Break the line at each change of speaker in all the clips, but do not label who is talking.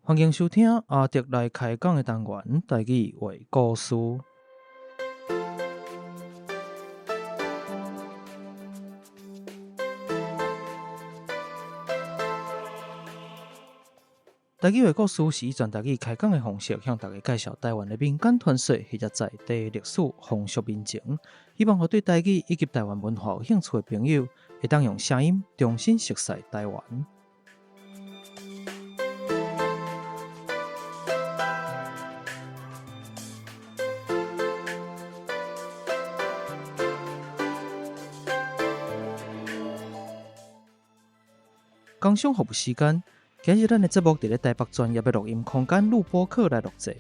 欢迎收听阿迪来开讲的单元，台语话故事。台语话故事是以全台语开讲的方式，向大家介绍台湾的民间传说或者在地历史、风俗民情，希望和对台语以及台湾文化有兴趣的朋友，会当用声音重新熟悉台湾。工商服务时间，今日咱的节目伫咧台北专业的录音空间录播课来录制。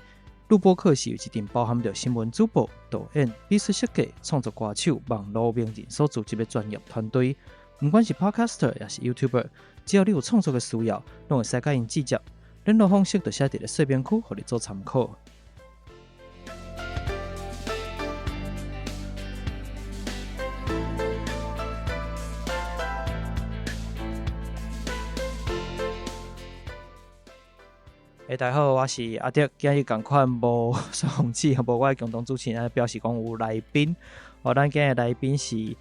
录播课是由一阵包含着新闻主播、导演、美术设计、创作歌手、网络名人所组织的专业团队。不管是 Podcaster 也是 YouTuber， 只要你有创作的需要，拢会使甲因指教。联络方式就写伫咧说明区，互你做参考。大家好，我是阿迪。今日同款无上次无我的共同主持人表示讲有来宾，咱今日来宾是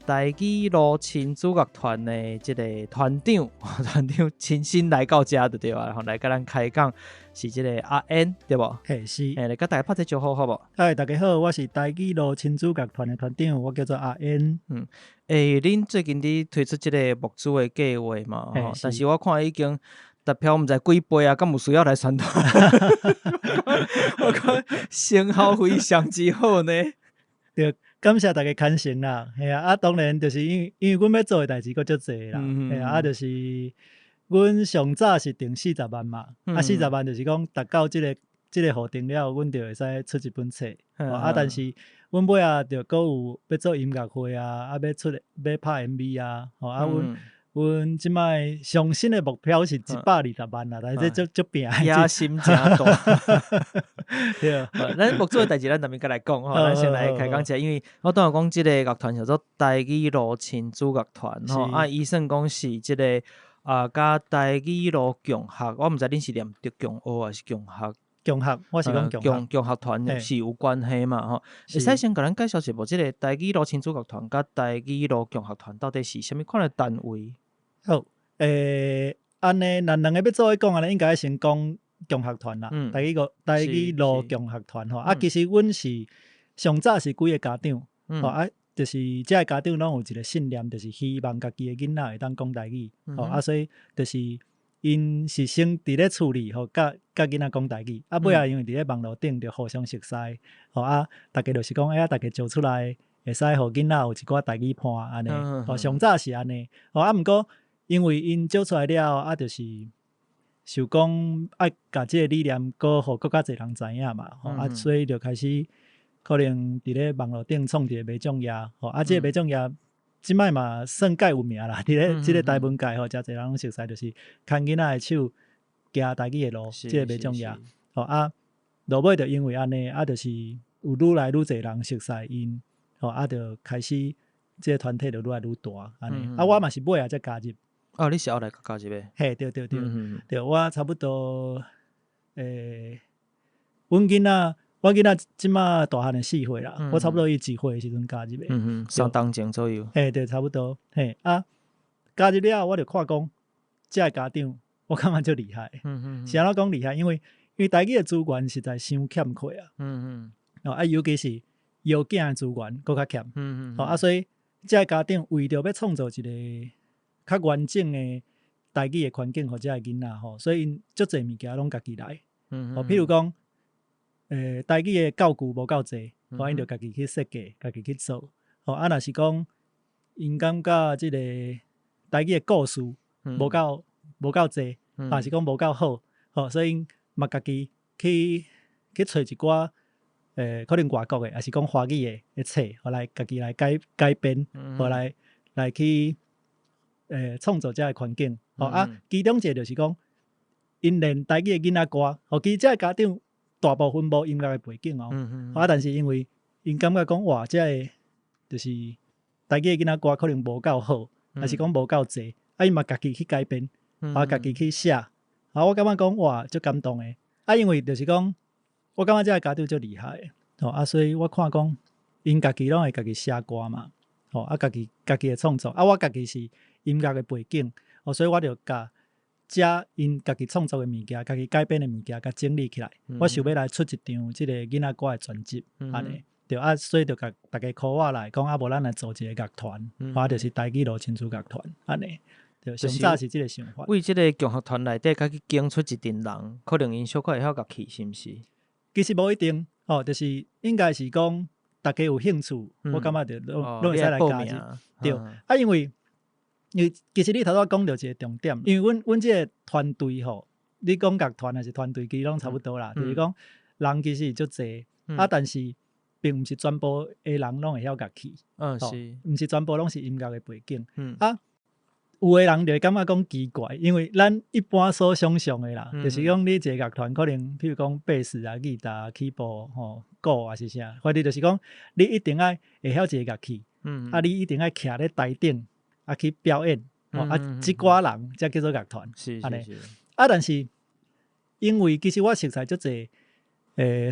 台语路亲子乐团的这个团长亲身来到遮就对啊，然后来甲咱开讲是这个阿 N 对不？
嘿是，
来甲大家拍个招呼好不？
嗨，大家好，我是台语路亲子乐团的团长，我叫做阿 N。
恁最近伫推出这个募资的计划嘛？但是我看已经达标唔知几倍啊，敢有需要来宣传？我看成效非常之好呢。
对，感谢大家牵成啦。嘿啊，当然就是因为阮要做的代志佫足济啦。嘿啊，就是阮上早是定40万嘛，40万就是讲达到这个户定了，阮就会使出一本册。但是阮尾啊，就佫有要做音乐会啊，要拍 MV 啊，阮即摆上新的目标是120万啦，但是这足拼的，
野心真大。对，咱募资的代志咱后面再来讲吼，咱先来开讲一下，因为我当然讲即个乐团叫做台语路亲子乐团吼，伊算讲是即个甲台语路共学，我毋知恁是念着共学还是共学？
共学，我是讲
共学团是有关系嘛吼。会使先甲咱介绍一下，即个台语路亲子乐团甲台语路共学团到底是虾米款的单位？
好，安尼，咱两个要做伙讲安尼，应该先讲共学团啦。台语路共学团吼，其实阮是上早是几个家长，就是遮个家长拢有一个信念，就是希望家己的囡仔会当讲台语，所以就是因是先伫咧厝里吼，甲囡仔讲台语，尾因为伫咧网络顶就互相熟悉，大家就是讲，大家招出来会使互囡仔有一寡台语伴安尼，上早是安尼，毋过因为因招出来了，就是想讲爱甲即个理念互更较侪人知影嘛，所以就开始可能伫咧网络顶创一个卖奖页，即个卖奖页即摆嘛算介有名啦，伫咧即个台文界诚侪人熟悉，就是牵囡仔的手行台语的路，即个卖奖页，落尾就因为安尼，就是有愈来愈侪人熟悉因，就开始即个团体就愈来愈大安尼，我嘛是尾仔才加入。
你是后来加入的？
嘿，对，对，我差不多，我囡仔即马大汉的4岁啦，我差不多伊1岁的时阵加入的，
相当前左右。
嘿，对，差不多，嘿加入了，我就看讲，这个家长，我感觉足厉害，是安怎讲厉害？因为台语的资源实在伤欠缺啊，尤其是幼囝的资源更较欠，所以这个家长为着要创造一个较完整的台语的环境，或者个囡仔吼，所以因足侪物件拢家己来。譬如讲，台语的教具无够侪，因着家己去设计，家己去做。若是讲，因感觉即个台语的故事无够侪，还是讲无够好，所以因嘛家己去找一寡可能外国的，还是讲华语的册，来家己来改编，来去。创造这个环境，其中一个就是讲，因练台语的囡仔歌，其实这个家长大部分无音乐的背景但是因为因感觉讲哇，这个就是台语的囡仔歌可能无够好，还是讲无够济，因嘛家己去改编，家己去写，啊，我感觉讲哇，足感动诶。啊，因为就是讲，我感觉这个家长足厉害诶，啊，所以我看讲，因家己拢会家己写歌嘛，啊，家己诶创作，啊，我家己是音乐诶背景，所以我就甲遮因家己创作诶物件，家己改编诶物件，甲整理起来，我想要来出一张即个囡仔歌诶专辑，安尼。对啊，所以就甲大家 call 我来讲，啊，无咱来做一个乐团，我就是台语罗亲子乐团，安尼。对，上早是即个想法。
为即个共学团内底，家己拣出一群人，可能因小可会晓乐器，是毋是？
其实无一定，就是应该是讲大家有兴趣，我感觉就拢会使来加入。对，啊，因为其实你头仔讲到一个重点，因为阮即个团队吼，你讲乐团还是团队，其实拢差不多啦。就是讲人其实足济，啊，但是并毋是全部诶人拢会晓乐器，
是，
毋是全部拢是音乐诶背景，啊。有诶人就会感觉讲奇怪，因为咱一般所想象诶啦，就是讲你一个乐团可能，譬如讲贝斯啊、吉他、keyboard 鼓啊是啥，或者就是讲你一定爱会晓一个乐器，啊，你一定爱徛咧台顶啊去表演，啊，即寡人才叫做乐团，安尼。啊，但是因为其实我熟悉足济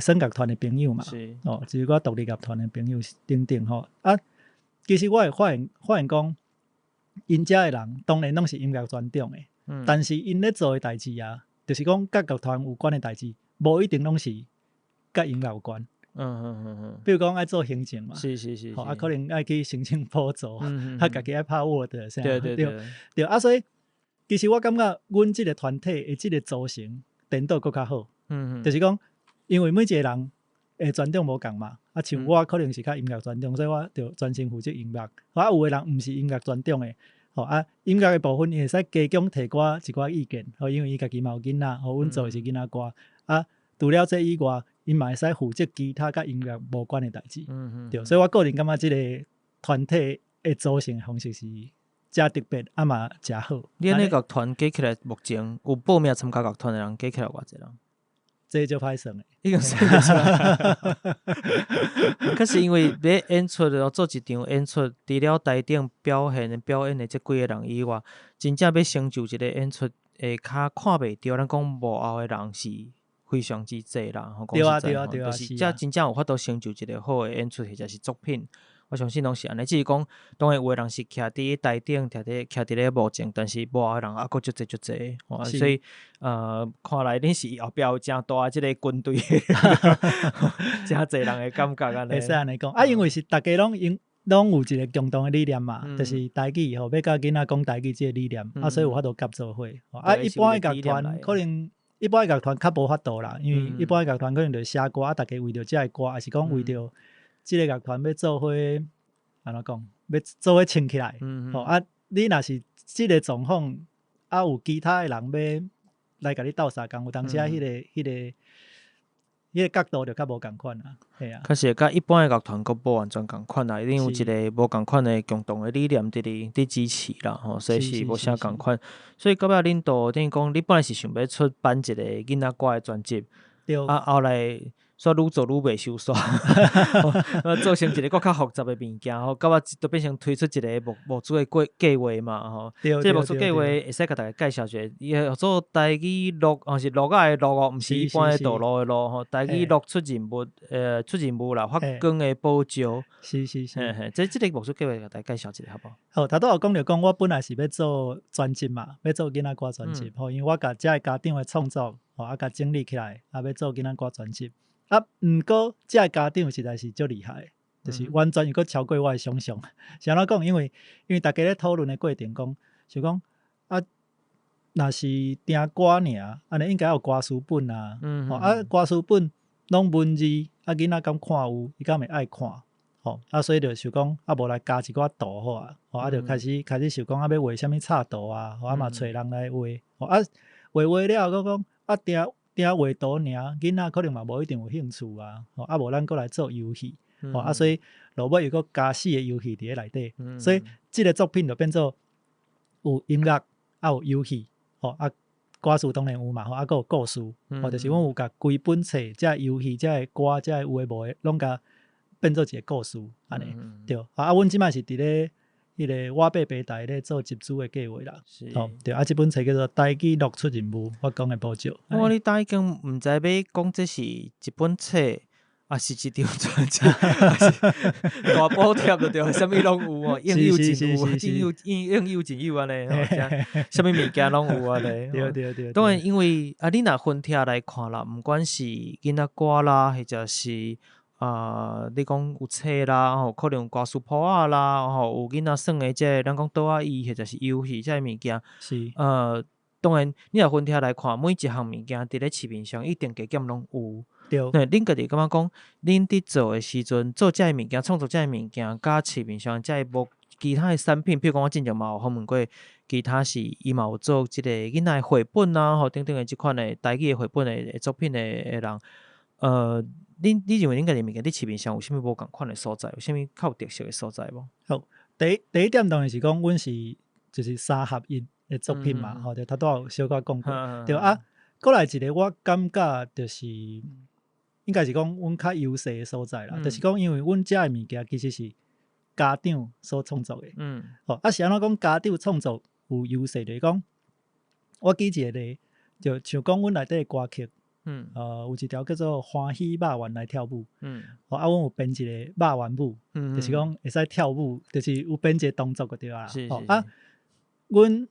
耍乐团诶朋友嘛，就是我独立乐团诶朋友等等吼，啊，其实我会发现讲。因遮诶人当然拢是音乐专长诶，但是因咧做诶代志啊，就是讲甲乐团有关诶代志，无一定拢是甲音乐有关。比如讲爱做行政嘛，
是，
啊，可能爱去申请补助，啊，家己爱拍 Word 啥，对，啊，所以其实我感觉阮即个团体诶即个组成颠倒搁较好，就是讲因为每一个人诶专长无共嘛。啊，像我可能是较音乐专长，所以我就专心负责音乐。啊，有诶人毋是音乐专长诶，啊，音乐诶部分伊会使加强提我一寡意见，因为伊家己嘛有囡仔，阮做诶是囡仔歌。啊，除了这以外，伊嘛会使负责其他甲音乐无关诶代志。对，所以我个人感觉即个团体诶组成方式是诚特别，啊嘛诚好。
你安尼乐团加起来，目前有报名参加乐团诶人加起来偌济人？
这就歹算诶，
已经算得出来。可是因为要演出做一场演出，除了台顶表演的这几个人以外，真正要成就一个演出，会较看袂到。咱讲幕后的人是非常之济啦。
对啊，
就是这真正有法度成就一个好的演出或者是作品。我相信拢是安尼，只是讲当然有的人是徛伫台顶，徛伫咧幕前，但是幕后的人还佫足济，所以看来恁是后壁有诚大即个军队，诚济人的感觉安尼。
会使安尼讲，因为是大家拢有一个共同的理念嘛，就是台语要甲囡仔讲台语即个理念，所以有法度合作伙。一般的乐团可能一般的乐团较无法度啦，因为一般的乐团可能就写歌，大家为着即个歌，还是讲为着。即个乐团要做伙，安怎讲？要做伙撑起来。你若是即个状况，有其他诶人要来甲你斗相共，有当时迄个角度就较无共款啦。系啊，
确实甲一般诶乐团佫无完全共款啦，一定有一个无共款诶共同诶理念伫支持啦，所以是无啥共款。所以到尾恁都等于讲，你本来是想要出版一个囡仔歌诶专辑，后来。煞愈做愈袂收煞，做成一个佫较复杂的物件，到尾都变成推出一个幕主的计划嘛，即个幕主计划会使甲大家介绍一下，伊叫做台语录，是录仔的录毋是一般的道路的路，台语录出任务啦，发光的宝石，
是，
即个幕主计划甲大家介绍一下好不好？
好，头拄有讲着讲，我本来是要做专辑嘛，要做囡仔歌专辑，因为我甲遮个家长的创作，甲整理起来，要做囡仔歌专辑。毋过遮个家长实在是足厉害，就是完全又佫超过我的想象。是安怎讲？因为大家咧讨论的过程讲，就讲若是听歌尔，安尼应该有歌词本啊。歌词本拢文字，囡仔敢看有，伊敢会爱看。所以就想讲，无来加一寡图好啊。就开始想讲，要画啥物插图啊，嘛找人来画。画了，佫讲定画图尔，囡仔可能嘛无一定有兴趣啊。无咱佫来做游戏，所以落尾又佫加4个游戏伫咧内底。所以即个作品就变做有音乐，有游戏，歌词当然有嘛，佫有故事，就是阮有甲规本册，即个游戏，即个歌，即个有诶无诶，拢甲变做一个故事安尼。对，阮即摆是伫咧迄个我爸爸台咧做集资的计划啦。
是
对啊，即本册叫做《台语录出任务》，我讲的补照。
我你大已经毋知要讲这是一本册，啊是一张专辑，还是大补贴就对，啥物拢有哦，应有尽有，应有尽有安尼，啥物物件拢有安尼。
对。
当然，因为你若分帖来看啦，毋管是囡仔歌啦，或者是你讲有册啦，吼，可能有歌词谱仔啦，吼，有囡仔耍的这咱讲倒仔椅或者是游戏这物件，
是
当然，你若分帖来看，每一项物件伫咧市面上一定加减拢有。
对，
恁家己感觉讲，恁伫做的时阵，做这物件，创作这物件，甲市面上这无其他的产品，譬如讲我之前嘛有访问过，其他是伊嘛有做即个囡仔的绘本啊，吼等等的即款的台语的绘本的作品的人，你认为恁家己物件伫市面上有啥物无共款的所在？有啥物较有特色的所在无？
好，第一点当然是讲，阮是就是三合一的作品嘛，吼，就头拄有小可讲过，对啊。过来一个，我感觉就是应该是讲阮较优势的所在啦，就是讲因为阮遮的物件其实是家长所创作的，是安怎讲家长创作有优势？就是讲我举一个例，就像讲阮内底的歌曲，有一条叫做《欢喜肉圆来跳舞》，阮有编一个肉圆舞，就是讲会使跳舞，就是有编一个动作就对啦。阮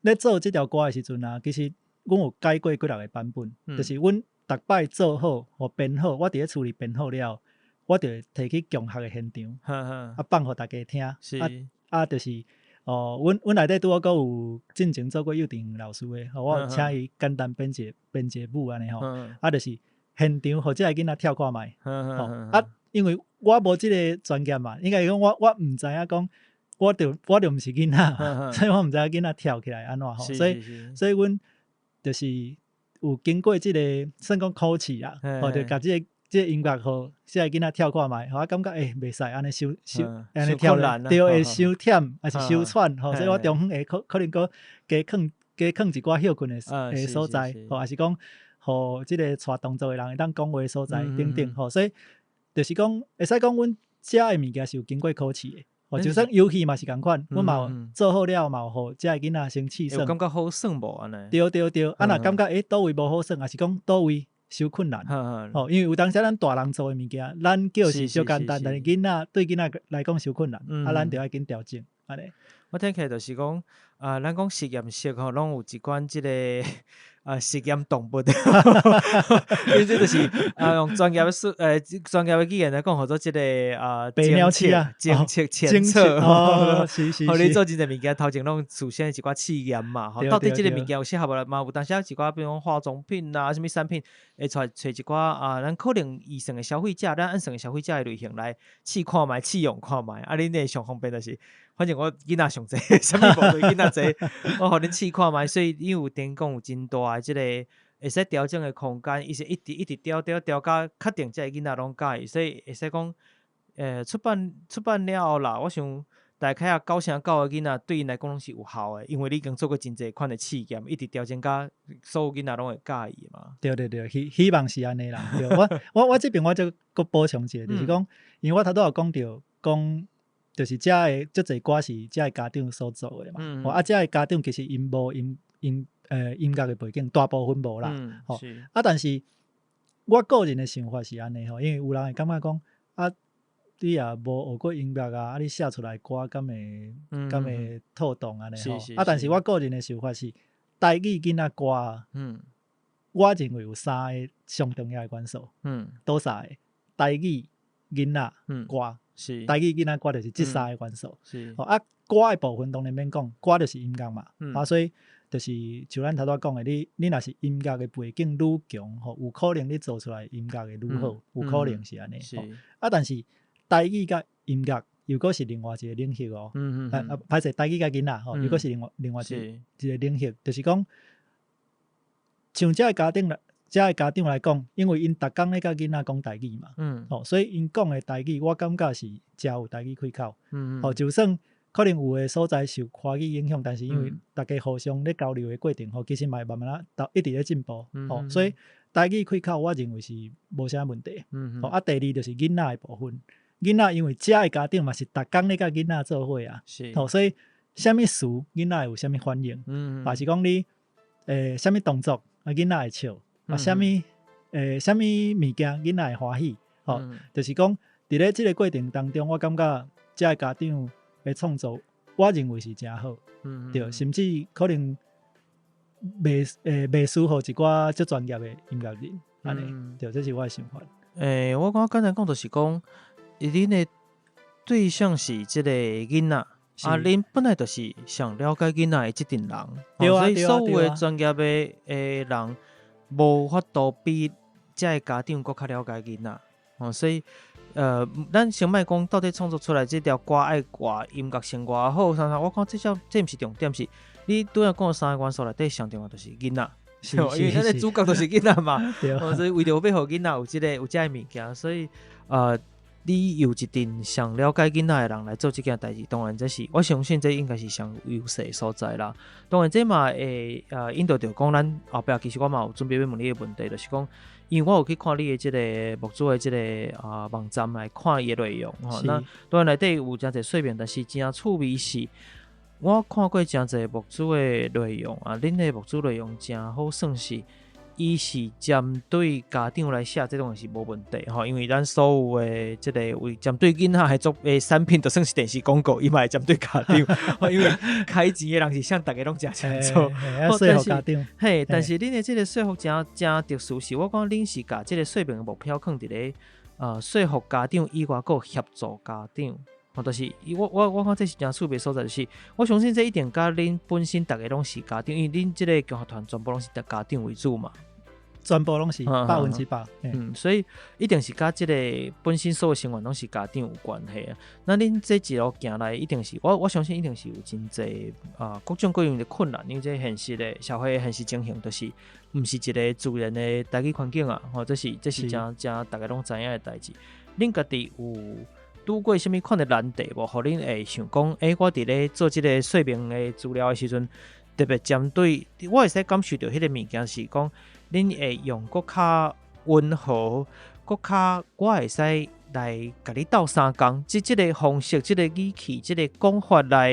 咧做即条歌的时阵啊，其实阮有改过几6个版本，就是阮逐摆做好，互编好，我伫咧厝里编好了，我就摕去共学的现场，放互大家听。就是阮内底拄好有进前做过幼稚园老师的，我有请伊简单编一个舞安尼吼，就是现场互即个囡仔跳看卖。因为我无即个专业嘛，应该讲我毋知影讲。我就毋是囡仔，所以我毋知影囡仔跳起来安怎吼，所以阮就是有经过即个算讲考试啦，就甲即个音乐互即个囡仔跳看卖，我感觉袂使安尼收安尼跳咧，对，会伤忝还是伤喘吼，所以我中间会可能搁加放一寡休困的所在，还是讲互即个带动作的人会当讲话的所在等等吼，所以就是讲会使讲阮遮的物件是有经过考试的。就算游戏嘛是共款，阮嘛做好了嘛，互即个囡仔先试耍。
感觉好耍无安尼？
对，若感觉倒位无好耍，还是讲倒位伤困难。因为有当时咱大人做的物件，咱叫是小简单，但是囡仔对囡仔来讲伤困难，咱着要紧调整。安尼，
我听起来就是讲，咱讲实验室吼，拢有一款即个实验动物，因为这就是用专业的语言来讲，叫做即个
侦测、
监测，
是。
你做真侪物件，头前拢事先一寡试验嘛，到底即个物件有适合无嘛？有当时有一寡，比如讲化妆品啊，什物产品，会找一寡咱可能以上的消费者，咱按上的消费者的类型来试看卖、试用看卖。恁内上方便就是，反正我囡仔上济，啥物无对囡仔济，我互恁试看卖，所以伊有电讲有真大。即个会使调整的空间，伊是一直调到确定即个囡仔拢介意，所以会使讲，出版了后啦，我想大概啊9成9个囡仔对因来讲拢是有效的，因为你已经做过真侪款的试验，一直调整到所有囡仔拢会介意嘛。
对，希望是安尼啦。对，我这边我就搁补充一下，就是讲，因为我头拄有讲到讲，就是遮个足侪歌是遮个家长所做的嘛。遮个家长其实因无音乐的背景大部分无啦，但是我个人的想法是安尼吼，因为有人会感觉讲你也无学过音乐啊，你写出来歌敢会透动安尼吼，但是我个人的想法是台语囡仔歌，我认为有3个上重要的元素，倒3个台语囡仔歌，台语囡仔歌就是这3个元素，歌的部分当然免讲，歌就是音乐嘛，所以。就是像咱头拄讲的，你若是音乐的背景愈强，有可能你做出来音乐的愈好，有可能是安尼。但是台语甲音乐又搁是另外一个领域哦。歹势台语甲囡仔又搁是另外一个领域，就是讲，像遮个家长来讲，因为因逐工咧甲囡仔讲台语嘛，所以因讲的台语，我感觉是真有台语开口。就算可能有的所在受华语影响，但是因为大家互相咧交流的过程，其实嘛慢慢一直咧进步，所以台语开口，我认为是无啥问题。第二就是囡仔的部分，囡仔因为遮的家长嘛是逐工咧甲囡仔做伙啊，所以啥物事囡仔有啥物反应，还是讲你啥物动作囡仔会笑，啥物啥物物件囡仔会欢喜，就是讲伫咧即个过程当中，我感觉遮的家长的创作，我認為是真好，對，甚至可能袂輸互一寡足專業的音樂人，安尼，對，這是我的想法。
我感覺簡單講就是講，恁的對象是即個囡仔，恁本來就是上了解囡仔的即陣人，所以所有的專業的人無法度比遮的家長更較了解囡仔，所以。咱先莫講到底創作出來這條歌愛歌音樂性偌好，我講這毋是重點，是你拄仔講三個元素內底上重要就是囡仔，因為咱的主角就是囡仔嘛，所以為着要互囡仔有這個物件，所以你有一陣上了解囡仔的人來做這件代志，當然這是我相信這應該是上優勢的所在啦。當然這嘛會引導到講咱後壁其實我嘛有準備要問你的問題，就是講。因為我有去看你的這個木主的這個網站來看伊的內容，那當然內底有真儕說明，但是真趣味是，我看過真儕木主的內容恁的木主內容真好，算是伊是針對家長來寫，這種是無問題因為咱所有的這個為針對囡仔的做的產品，就算是電視廣告，伊嘛會針對家長，因為開錢的人是向大家攏誠清楚。但是恁的這個說服真特殊，是我講恁是把這個說明的目標放佇咧說服家長以外，還協助家長。就是我講這是真趣味所在，就是我相信這一定甲恁本身大家攏是家長，因為恁這個共學團全部攏是家長為主嘛。
全部攏是100%，
所以一定是甲即個本身所有成員攏是家長有關係啊。那恁這一路行來，一定是我相信一定是有真濟各種各樣的困難，因為這現實的社會的現實情形，就是毋是一個自然的大氣環境啊。這是真大家攏知影的代志。恁家己有拄過什麼款的難題無？互恁會想講，我佇咧做即個說明的資料的時陣，特別針對我會使感受到迄個物件是講。恁會用較溫和，較我會使來甲你鬥相共，即個方式、即個語氣、即個講法來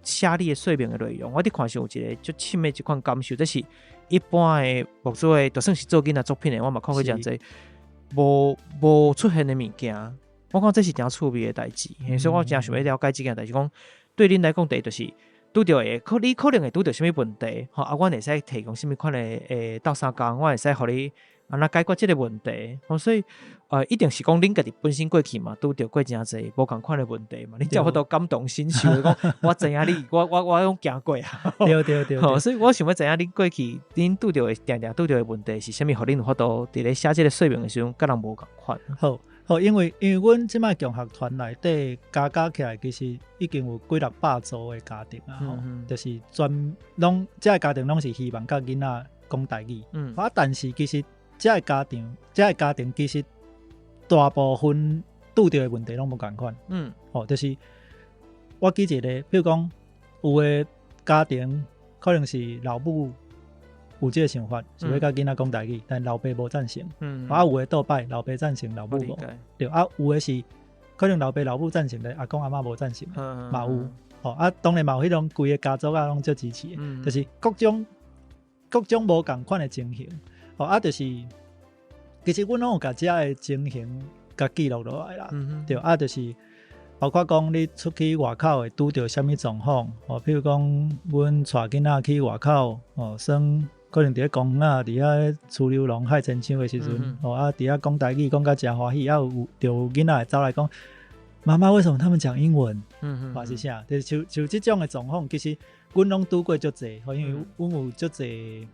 寫你的說明的內容。我佇看上有一個足深的一款感受，這是一般的木主的，就算是做囡仔作品的，我嘛看過真濟無出現的物件。我講這是真趣味的代誌，所以我真想要了解這件代誌。講對恁來講，第一就是拄到的，你可能會拄到什麼問題，我會使提供什麼款的鬥相共，我會使互你解決這個問題。所以一定是講恁家己本身過去嘛，拄到過真濟無共款的問題嘛，你才會都感動心受，講我知影你，我攏行過啊。對。所以我想要知影恁過去恁拄到的定拄到的問題是啥物，互恁有法度佇咧寫這個說明的時陣，甲人無共款。
好，因為阮即擺共學團內底加起來，其實已經有幾600組的家庭啊，就是全攏這個家庭攏是希望甲囡仔講台語，但是其實這個家庭其實大部分拄到的問題攏無共款，就是我舉一個，比如講有的家庭可能是老母有這個想法，是要甲囡仔講台語，但老爸無贊成。有的倒擺，老爸贊成，老母無。對有的是可能老爸老母贊成，但阿公阿媽無贊成，嘛有。當然嘛有迄種規個家族啊，攏足支持，就是各種無共款的情形。就是其實阮攏有甲遮個情形甲記錄落來啦。對就是包括講你出去外口會拄到啥物狀況，譬如講阮帶囡仔去外口，算。可能佇咧公園佇遐出溜龍海親像的時陣，佇遐講台語講甲誠歡喜，有着囡仔會走來講，媽媽為什麼他們講英文？還是啥？就是像這種的狀況，其實阮攏拄過足濟，因為阮有足濟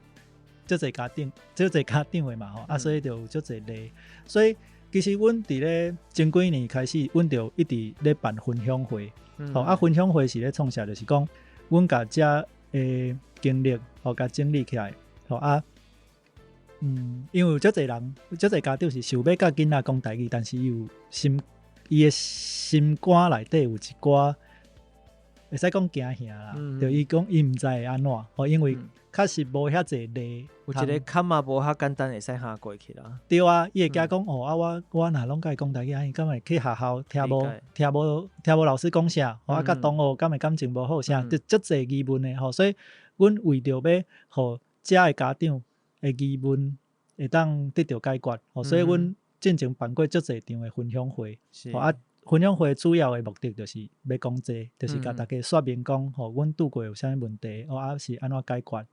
家長，足濟家長的嘛，所以就有足濟例。所以其實阮佇咧前幾年開始，阮就一直咧辦分享會。分享會是咧創啥？就是講阮甲遮誒經歷，甲整理起來。因為有足濟人、足濟家長是想要甲囡仔講台語，但是伊的心肝內底有一寡会使讲惊吓啦，就伊讲伊毋知会安怎，因为确实无遐济例，
有一个坎嘛无遐简单会使下过去啦。
对啊，伊会惊讲我若拢甲伊讲台语，伊敢会去学校听无老师讲啥，甲同学敢会感情无好啥，就足济疑问的所以阮为着要互遮的家长的疑问会当得到解决，所以阮进前办过足济场的分享会，分享会主要的目的就是要讲这，就是甲大家说明讲，阮拄过有啥物问题，是安怎解决，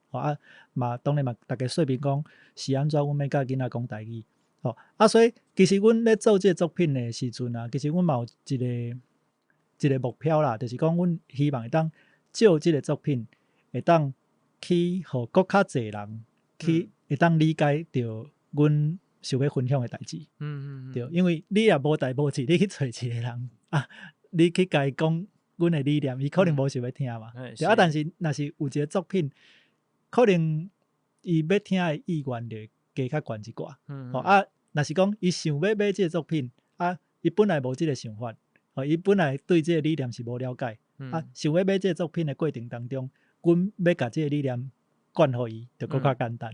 嘛当然嘛，大家说明讲是安怎，阮要甲囡仔讲台语，所以其实阮咧做这个作品的时阵其实阮嘛有一个目标啦，就是讲阮希望会当借这个作品会当去互更较侪人去会当理解到阮想要分享的代志，对，因为你也无代无志，你去找一个人你去甲伊讲阮的理念，伊可能无想要听嘛，对但是若是有一个作品，可能伊要听的意愿就加较悬一寡，若是讲伊想要买这个作品，伊本来无这个想法，伊本来对这个理念是无了解，想要买这个作品的过程当中，阮要甲这个理念灌互伊，就更较简单，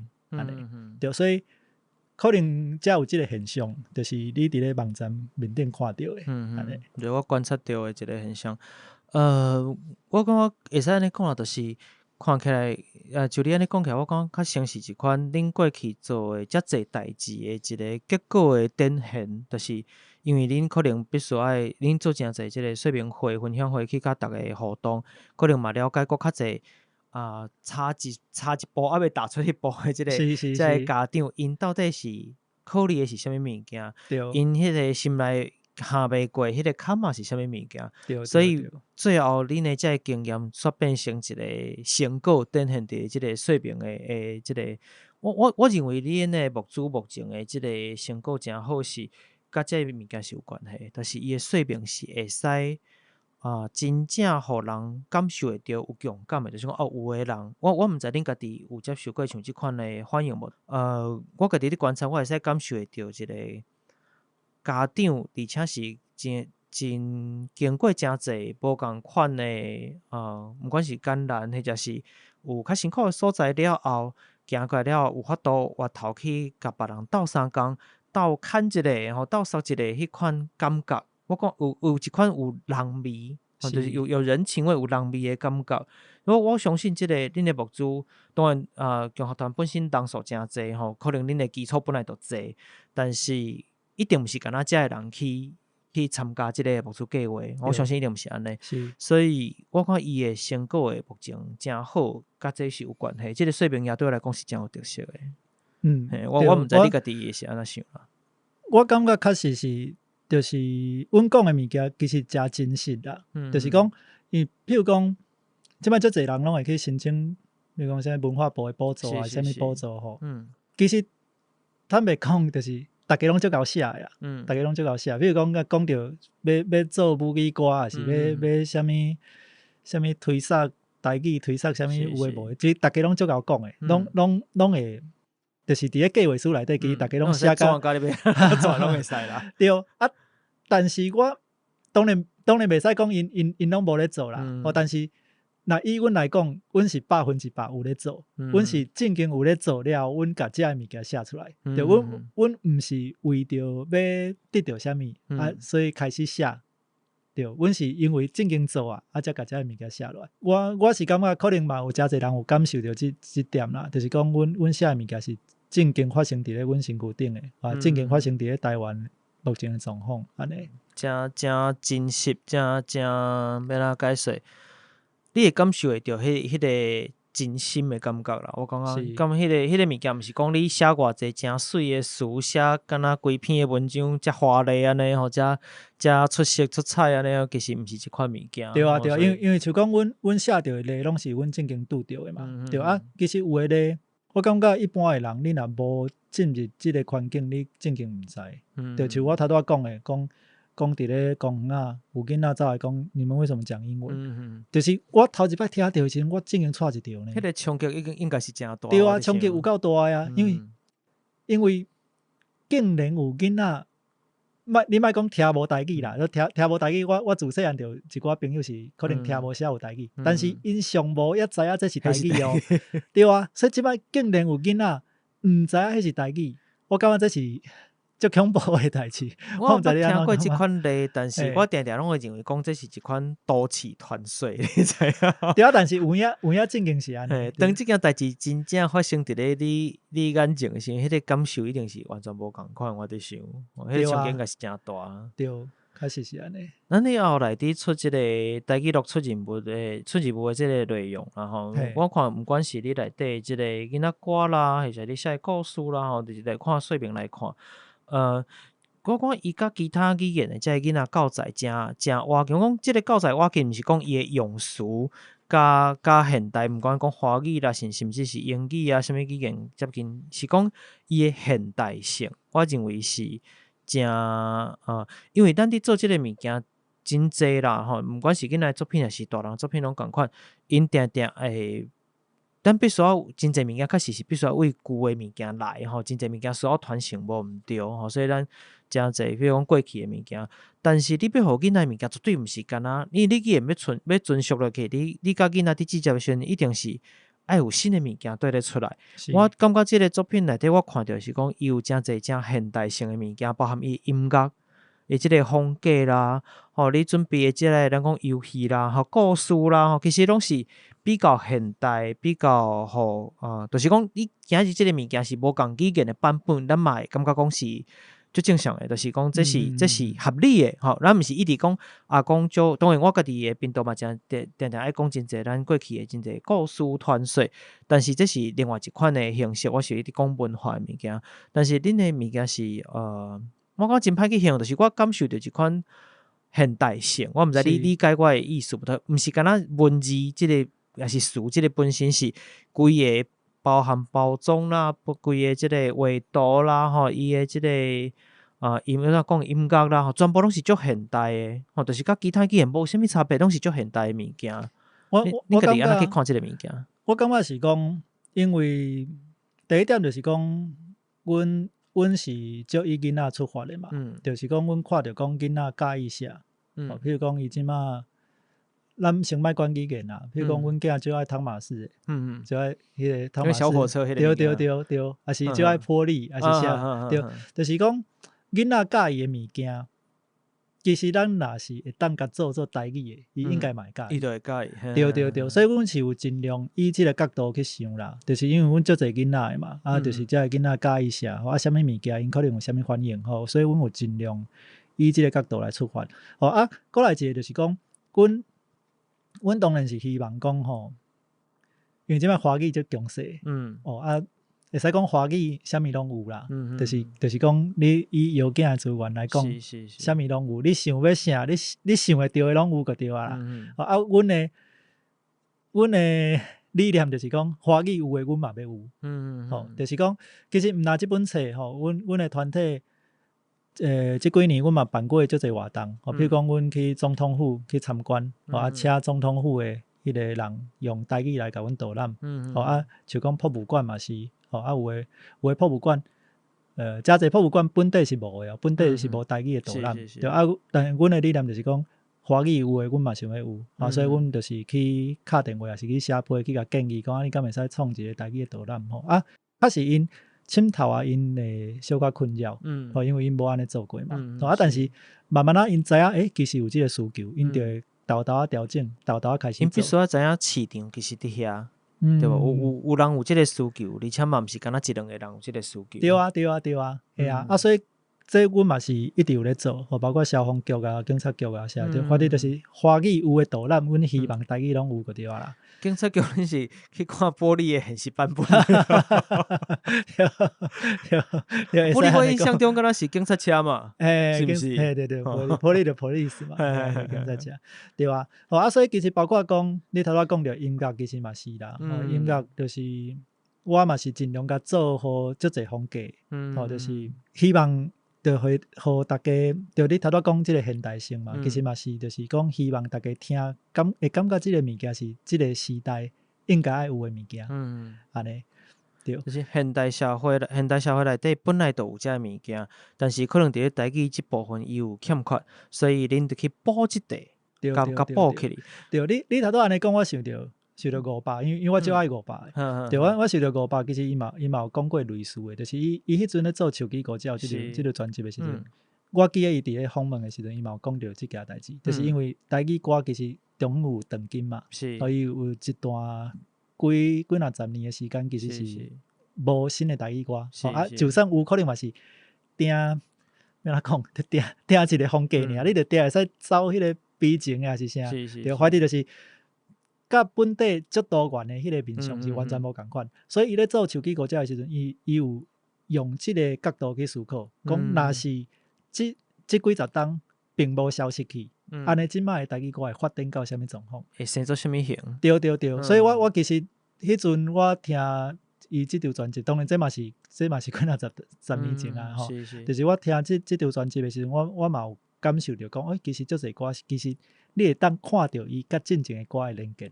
对，所以。可能才有这个现象，就是你伫咧网站面顶看到的，
对，我观察到的一个现象。我感觉会使安尼讲啦，就是看起来，就你安尼讲起来，我感觉较像是一款恁过去做的遮济代志的一个结果的展现，就是因为恁可能必须爱恁做诚济即个说明会、分享会去甲大家互动，可能嘛了解搁较济。差一步还未踏出一步的即个家长，因到底是考虑的是啥物物件？因迄个心内下袂过，迄个坎嘛是啥物物件？所以最后恁的即个经验煞变成一个成果，展现伫即个说明的即个。我认为恁的目前的即个成果真好，是甲即个物件是有关系，但是伊的说明是会使。真正互人感受会到有共感的，就是讲有的人，我毋知恁家己有接受过像即款的反应无？我家己咧观察，我会使感受会到一个家长，而且是真经过真济无共款的毋管是艰难，或者是有较辛苦的所在了后，行过来了后有法度回头去甲别人斗相共、斗牵一个，斗杀一个迄款感觉。我讲有一款有人味，就是有人情味、有人味的感觉。我相信即个恁的目珠，当然共学团本身人数真济可能恁的基础本来就济，但是一定毋是干那遮的人去参加即个目珠计划。我相信一定毋是安尼。所以我看伊的成果的目前真好，甲这是有关系。即个说明也对我来讲是真有特色的。我毋知你家己是安怎想啦。
我感觉确实是。就是阮讲的物件其实真真实啦，就是讲，譬如讲，即摆足侪人拢会去申请，比如讲啥文化部的补助啥物补助吼。其实坦白讲，就是大家拢足够写的啦，大家拢足够写。比如讲到要做母语歌，还是要啥物推萨台语推萨啥物有诶无诶，其实大家拢足够讲诶，拢会。就是伫咧计划书内底，其实大家拢写甲，
拢会使啦。
对但是我当然袂使讲因拢无咧做啦。但是若以阮来讲，阮是100%有咧做，阮是正经有咧做了，阮甲遮物件写出来。对，阮毋是为着要得到啥物所以开始写。对，阮是因为正经做才甲遮物件写落来。我是感觉可能嘛有诚侪人有感受到即点啦，就是讲阮写的物件是正经发生伫咧阮身躯顶的，正经发生伫咧台湾目前的状况，安尼。
真真实，真要哪解说？你会感受会到迄个真心的感觉啦。我感觉，迄个物件，毋是讲你写偌济真水的词，写敢若规篇的文章，遮华丽安尼，或者遮出色出彩安尼，其实毋是即款物件。
对，因为像讲阮写着的例，拢是阮正经拄着的嘛。对其实有的例，我感觉一般的人，你若无进入即个环境，你正经毋知。就像我头拄仔讲的，讲伫咧公园有囡仔走来讲，你们为什么讲英文？就是我头一摆听到时，我正经错一条呢。
迄个冲击应该是真大。
对冲击有够大啊！因为竟然有囡仔你莫讲听无台语啦，听无台语，我自细汉就一寡朋友是可能听无啥有台语，但是因上无也知影这是台语哦，对啊，所以即摆竟然有囡仔毋知影迄是台语，我感觉这是足恐怖诶代志。
我毋捌听过即款例，但是我定定拢会认为讲这是一款都市传说，你知影？
对啊，但是有影正经是安尼。
当即件代志真正发生伫咧你眼前时，迄个感受一定是完全无共款。我伫想，迄个场景应该是真大。
对，确实是安尼。
咱你后来伫出即个台语录出人物诶即个内容，然后我看毋管是你内底即个囡仔歌啦，还是你写故事啦，吼，就是来看说明来看。我讲伊甲其他语言的即个囡仔教材真活强，讲即个教材活强，毋是讲伊的用词甲现代，毋管讲华语啦，甚至是英语啊，什么语言接近，是讲伊的现代性，我认为是真因为咱伫做即个物件真济啦，吼，毋管是囡仔作品还是大人作品拢共款，因定定会。咱必须要真侪物件，确实是必须要为旧诶物件来吼，真侪物件需要传承无毋对吼，所以咱真侪比如讲过去诶物件，但是你要互囡仔物件绝对毋是干那，你既然要遵循落去，你甲囡仔伫制作诶时阵，一定是爱有新诶物件对咧出来。我感觉即个作品内底，我看到是讲伊有真侪真现代性诶物件，包含伊音乐。诶，即个风格啦，吼，你准备诶即个咱讲游戏啦，吼，故事啦，吼，其实拢是比较现代，比较吼就是讲你今日即个物件是无共语言诶版本，咱嘛会感觉讲是最正常诶，就是讲这是合理诶，吼，咱毋是一直讲讲就当然我家己诶频道嘛，定爱讲真侪咱过去诶真侪故事传说，但是这是另外一款诶形式，我是一直讲文化诶物件，但是恁诶物件是我讲真歹去形容，就是我感受到一款现代性。我毋知你理解我的意思毋是干那文字即个，也是词即个本身是规个包含包装啦，规个即个画图啦，吼，伊的即个音乐啦，吼，全部拢是足现代的，吼，就是甲其他语言无啥物差别，拢是足现代的物件。你家己安怎去看即个物件？
我感觉是讲，因为第一点就是讲，阮是足以囡仔出发的嘛，就是讲阮看到讲囡仔介意啥，譬如讲伊即马，咱先莫管语言啦，譬如讲阮囝就爱汤马士，就爱迄个汤马士，
小火车迄个，
对，还是就爱玻璃，还是啥，对，就是讲囡仔介意的物件。其实咱若是会当甲做台语的，伊应该嘛会介意。
伊就会介意。
对，所以阮是有尽量以即个角度去想啦，就是因为阮足侪囡仔的嘛，就是遮个囡仔介意啥，啥物物件，因可能有啥物反应吼，所以阮有尽量以即个角度来出发。过来一个就是讲，阮当然是希望讲吼，因为即摆华语足强势，会使讲华语，啥物拢有啦，就是讲你以有限的资源来讲，啥物拢有，你想要啥，你想会到的拢有就对啊啦。阮的理念就是讲，华语有诶，阮嘛要有。就是讲，其实毋若即本册吼，阮的团体，即几年阮嘛办过足侪活动，比如讲阮去总统府去参观，请总统府的迄个人用台语来甲阮导览，就讲博物馆嘛是。有诶博物馆，诚侪博物馆本地是无诶哦，本地是无台语诶导览，对但阮诶理念就是讲，华语有诶，阮嘛想要有，所以阮就是去敲电话，也是去写批去甲建议，讲你敢会使创一个台语诶导览吼确实因佚头因会小可困扰，因为因无安尼做过嘛，但是慢慢因知影，其实有即个需求，因就会豆调整，豆开始做。
因必须要知影市场其实伫遐。对吧？有人有即个需求，而且嘛毋是敢若一两个人有即个需求。
对啊，所以这阮嘛是一直有咧做，包括消防局啊、警察局啊啥，反正就是华语有诶导览，阮希望台语拢有就对啦。
警察局恁是去看玻璃诶现实版本。玻璃我印象中敢若是警察车嘛，是毋是？
对，玻璃就 police 嘛，警察车，对吧？所以其实包括讲，你头仔讲着音乐，其实嘛是啦，音乐就是我嘛是尽量甲做好足侪风格，就是希望。就互大家，就你头仔讲即个现代性嘛，其实嘛是，就是讲希望大家听会感觉即个物件是即个时代应该爱有诶物件，安尼。对，
就是现代社会内底本来就有遮物件，但是可能伫咧台语即部分伊有欠缺，所以恁就去补即块，甲补起哩。
对，你头拄安尼讲，我想着五百，因为我就爱500的。对，我想着500，其实伊嘛有讲过类似的，就是伊迄阵咧做手机国教即个专辑的时阵，我记得伊伫咧访问的时阵，伊嘛有讲着即件代志，就是因为台语歌其实中有长金嘛，所以有一段几若10年的时间，其实是无新的台语歌，就算有可能嘛是定要怎讲，定一个风格尔，你着定会使走迄个悲情啊是啥？对，反正就是甲本地足多元的迄个面向是完全无共款，所以伊咧做手机国家的时阵，伊有用即个角度去思考，讲若是即几十档并无消失去，安尼即摆的台语歌会发展到啥物状况？
会生做啥物形？
对，所以我其实迄阵我听伊即张专辑，当然这嘛是几若10年前啊吼，就是我听即张专辑的时阵，我嘛有感受到讲，其实足侪歌，其实你会当看到伊甲进前的歌的连接，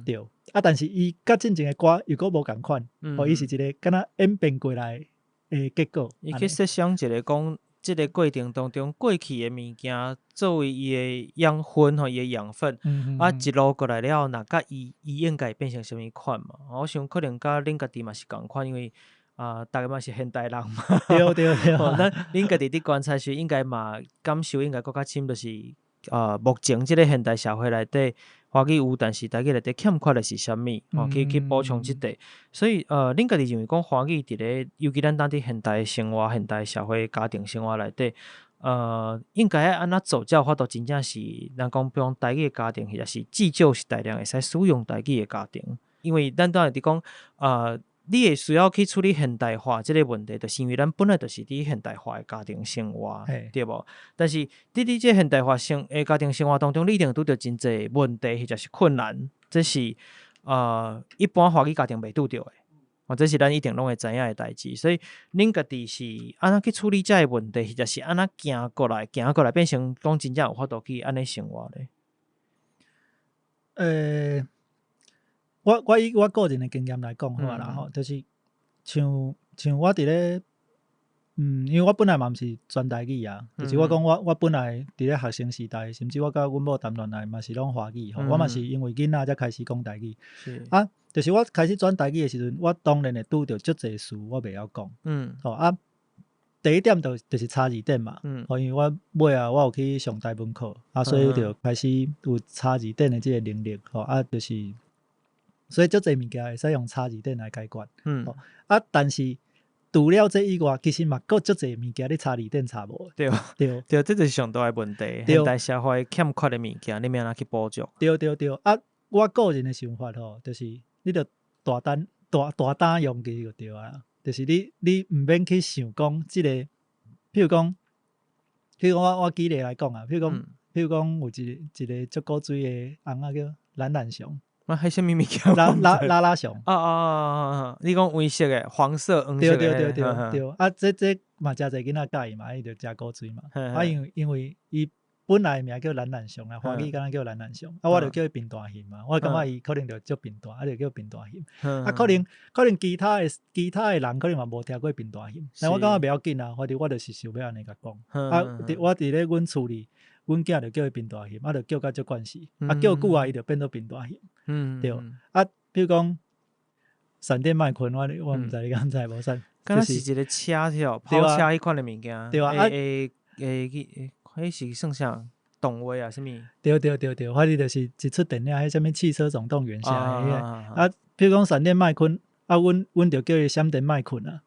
对，但是伊甲进前的歌又阁无共款，伊是一个敢若演变过来的结果。
伊去设想一个讲，即个过程当中过去的物件作为伊的养分伊的养分，一路过来了后，若甲伊应该变成啥物款嘛？我想可能甲恁家己嘛是共款，因为大家嘛是现代人嘛。
对，
咱恁家己伫观察时，应该嘛感受应该更较深，就是目前即个现代社会内底，华语有，但是台语内底欠缺的是啥物？去补充即块。所以恁家己认为讲华语伫咧，尤其咱当伫现代生活、现代社会家庭生活内底，应该安怎做才有法度真正是咱讲，比如台语的家庭，或者是至少是大量会使使用台语的家庭，因为咱当然伫讲你会需要去处理现代化这个问题，就是因为咱本来就是伫现代化的家庭生活，对无？但是伫这现代化家庭生活当中，你一定拄着真侪问题或者是困难，这是一般华语家庭袂拄着的，这是咱一定拢会知影的代志。所以恁家己是安怎去处理这个问题，或者是安怎行过来变成讲真正有法度去安尼生活咧？
我以我个人的经验来讲好啦吼，就是像我伫咧，因为我本来嘛毋是专台语啊，就是我讲我本来伫咧学生时代，甚至我甲阮某谈恋爱嘛是拢华语吼，我嘛是因为囡仔才开始讲台语，就是我开始转台语的时阵，我当然会拄着足侪事我袂晓讲，第一点就是差字典嘛，因为我尾我有去上台文课，所以就开始有差字典的即个能力，就是。所以足侪物件会使用差字典来解决，但是除了这以外，其实嘛佫足侪物件你差字典查无。对，
这就是上大的问题。现代社会欠缺的物件，你要安怎去补足？
对，我个人的想法就是你着大胆用其就对啊，就是你毋免去想讲即个，譬如讲我举例来讲啊，譬如讲有一个足古锥的翁仔叫懒熊。
迄什么物件？
拉熊。
你讲黄色的、黄色、黄色的。
对，这嘛真侪囡仔介意嘛，伊就食古锥嘛。因为伊本来名叫懒熊啊，华语敢若叫懒熊，我就叫伊变大型嘛。我感觉伊可能就足变大，就叫变大型。可能其他的人可能嘛无听过变大型，但我感觉袂要紧啊，反正我就是想要安尼甲讲。我伫咧阮厝里。阮囝就叫伊变大型，就叫甲足惯势，叫久啊，伊就变做变大型。对，比如讲闪电麦昆，我毋知你敢知无？
敢若是一个车条跑车迄款的物件，
对啊，
迄是算啥动画啊？什物？
对，反正就是一出电影，迄什物汽车总动员啥比如讲闪电麦昆。阮就叫伊闪电麦困啊！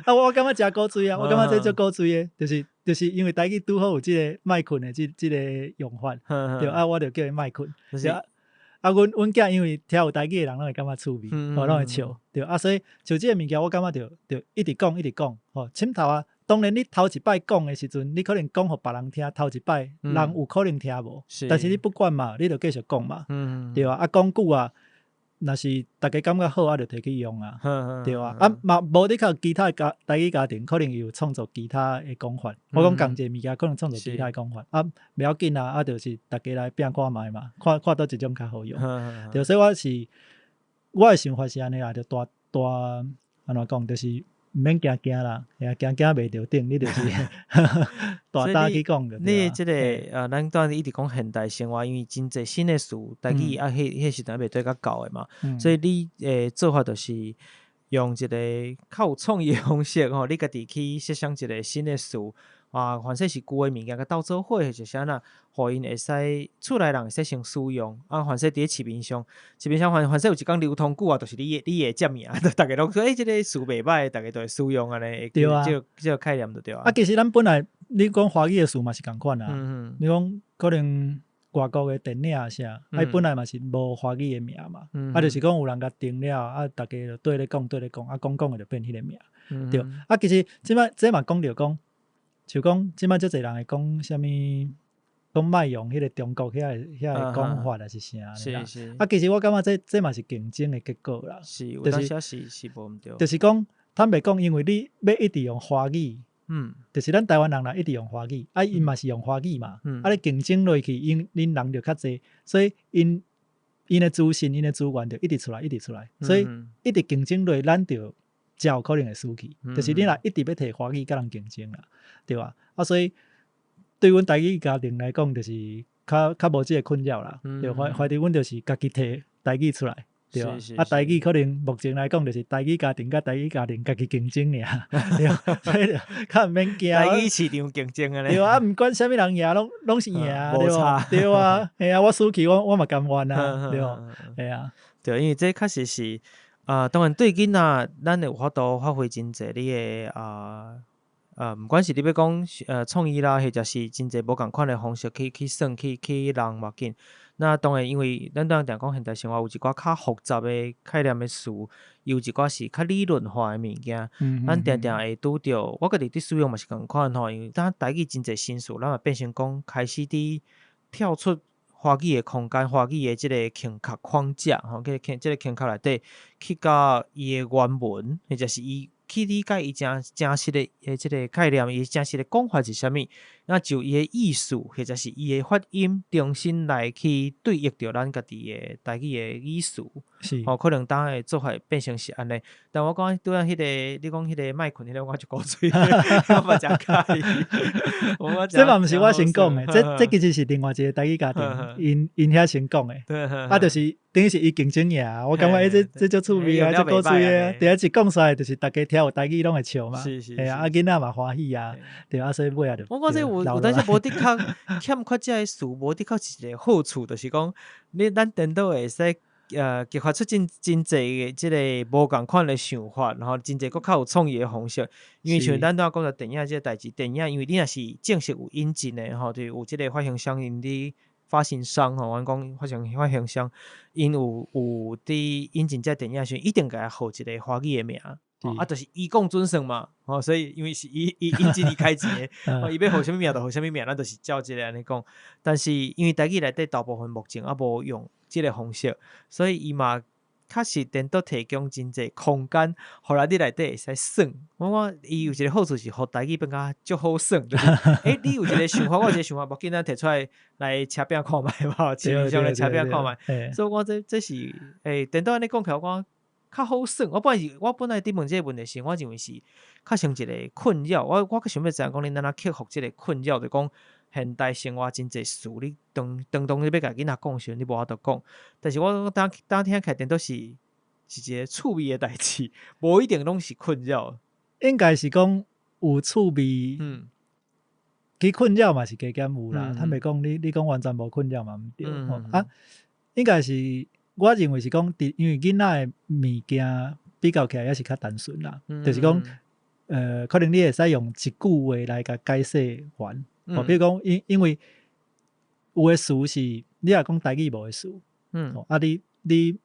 我感觉真古锥啊！我感觉这足古锥的，就是因为台语拄好有即个麦困的即个用法，对我就叫伊麦困。阮囝因为听有台语的人，拢会感觉趣味，拢会笑，对所以就即个物件，我感觉就一直讲，深头啊！当然，你头一摆讲的时阵，你可能讲互别人听，头一摆人有可能听无，但是你不管嘛，你就继续讲嘛，对讲久啊。若是大家感觉好，就摕去用啊，对嘛无你靠其他的台语家庭，可能有创造其他的讲法。我讲共一个物件，可能创造其他的讲法，袂要紧啊，就是大家来拼看卖嘛，看倒一种较好用。对，所以我的想法是安尼啦，就大安怎讲，就是毋免惊啦，惊袂着顶，你就是大胆去讲就对
你即个咱当然一直讲现代生活，因为真侪新的事，台语迄时阵袂对甲够的嘛，所以你做法就是用一个较有创意的方式吼，你家己去设想一个新的事。凡说是旧的物件，甲斗做伙，或者是安那，互因会使厝内人会使先使用。凡说伫咧市面上，凡说有一工流通久就是你会接名，大家拢说即个事袂歹，大家都会使用安尼。
对啊，
这个概念就对啊。
其实咱本来你讲华语的事嘛是共款啊。你讲可能外国的电影啥，本来嘛是无华语的名嘛。就是讲有人甲定了，大家就对咧讲，讲的就变迄个名。对。其实即嘛讲着讲。就讲，即摆遮侪人会讲啥物，讲卖用迄个中国遐个讲法，还是啥？
是。
其实我感觉这嘛是竞争的结果啦。
是，有当时是无毋对。
就是讲，坦白讲，因为你要一直用华语，就是咱台湾人啦，一直用华语，因嘛是用华语嘛，你竞争落去，恁人就较侪，所以因的资讯、因的资源就一直出来，所以一直竞争落，咱就才有可能会输去。就是你若一直要摕华语甲人竞争啦。对吧？所以对阮台语家庭来讲，就是较无即个困扰啦。对，反正阮就是家己摕台语出来，对吧？台语可能目前来讲，就是台语家庭甲台语家庭家己竞争尔，对，所以较毋免惊。
台语市场竞争咧，
对啊，毋管啥物人赢，拢是赢，对吧？对啊，系啊，我输去我嘛甘愿啊，对吧？系啊，
对，因为这确实是当然对囡仔，咱有法度发挥真侪你的毋管是你要讲创意啦，或者是真侪无共款的方式去算去人嘛紧。那当然，因为咱当然讲现代生活有一寡较复杂的概念的事，有一寡是较理论化的物件。咱定定会拄着，我家己伫使用嘛是共款吼，因为咱台语真侪新事，咱嘛变成讲开始伫跳出华语的空间，华语的即个框架框架吼，即个框架内底去甲伊的原文，或者是伊。去理解伊真实的即个概念，伊真实的讲法是啥物？那就伊的意思，或者是伊的发音，重新来去对应着咱家己的台语的意思。
是，
可能当的做法变成是安尼。但我讲拄仔迄个，你讲迄个麦困迄个，我就古锥，我嘛真介意。
这嘛毋是我先讲的，这其实是另外一个台语家庭，因遐先讲的。就是等于是伊竞争赢，我感觉这足趣味啊，这古锥的。第一讲出来就是大家听有台语拢会笑嘛。
是。
囡仔嘛欢喜啊，对啊，所以尾仔就。
我讲这有当时无的确欠缺这个事，无的确是一个好处，就是讲咱电脑会使激发出真侪嘅即个无共款的想法，然后真侪佫较有创意的方式。因为像咱拄仔讲到电影即个代志，电影因为你若是正式有引进的吼，就有即个发行商因伫发行商吼，阮讲发行商因有伫引进这电影时，一定甲伊号一个华语的名。就是以公准算嘛，所以因为是伊引进伊开钱的，伊要号啥物名就号啥物名，咱就是照即个安尼讲。但是因为台语内底大部分目前也无用即个方式，所以伊嘛确实电脑提供真侪空间，互咱伫内底会使算。我伊有一个好处是，互台语变甲足好算，就是你有一个想法，我有一个想法，无紧咱摕出来车饼看卖嘛，市面上来车饼看卖。所以我这是电脑安尼讲起来，我较好算。我本来伫问这个问题是，我认为是较像一个困扰。我较想要知影讲，恁哪克服这个困扰，就讲现代生活真侪事，你当你要甲囡仔讲时，你无法度讲。但是我当听起来，都是一个趣味的代志，无一定拢是困扰。
应该是讲有趣味，其困扰嘛是加减有啦。坦白讲，你讲完全无困扰嘛毋对。应该是。我認為是講，因為囡仔的物件比較起來也是較單純啦，就是講，可能你會使用一句話來甲解釋完。比如講，因為有嘅事是你若講台語無嘅事，你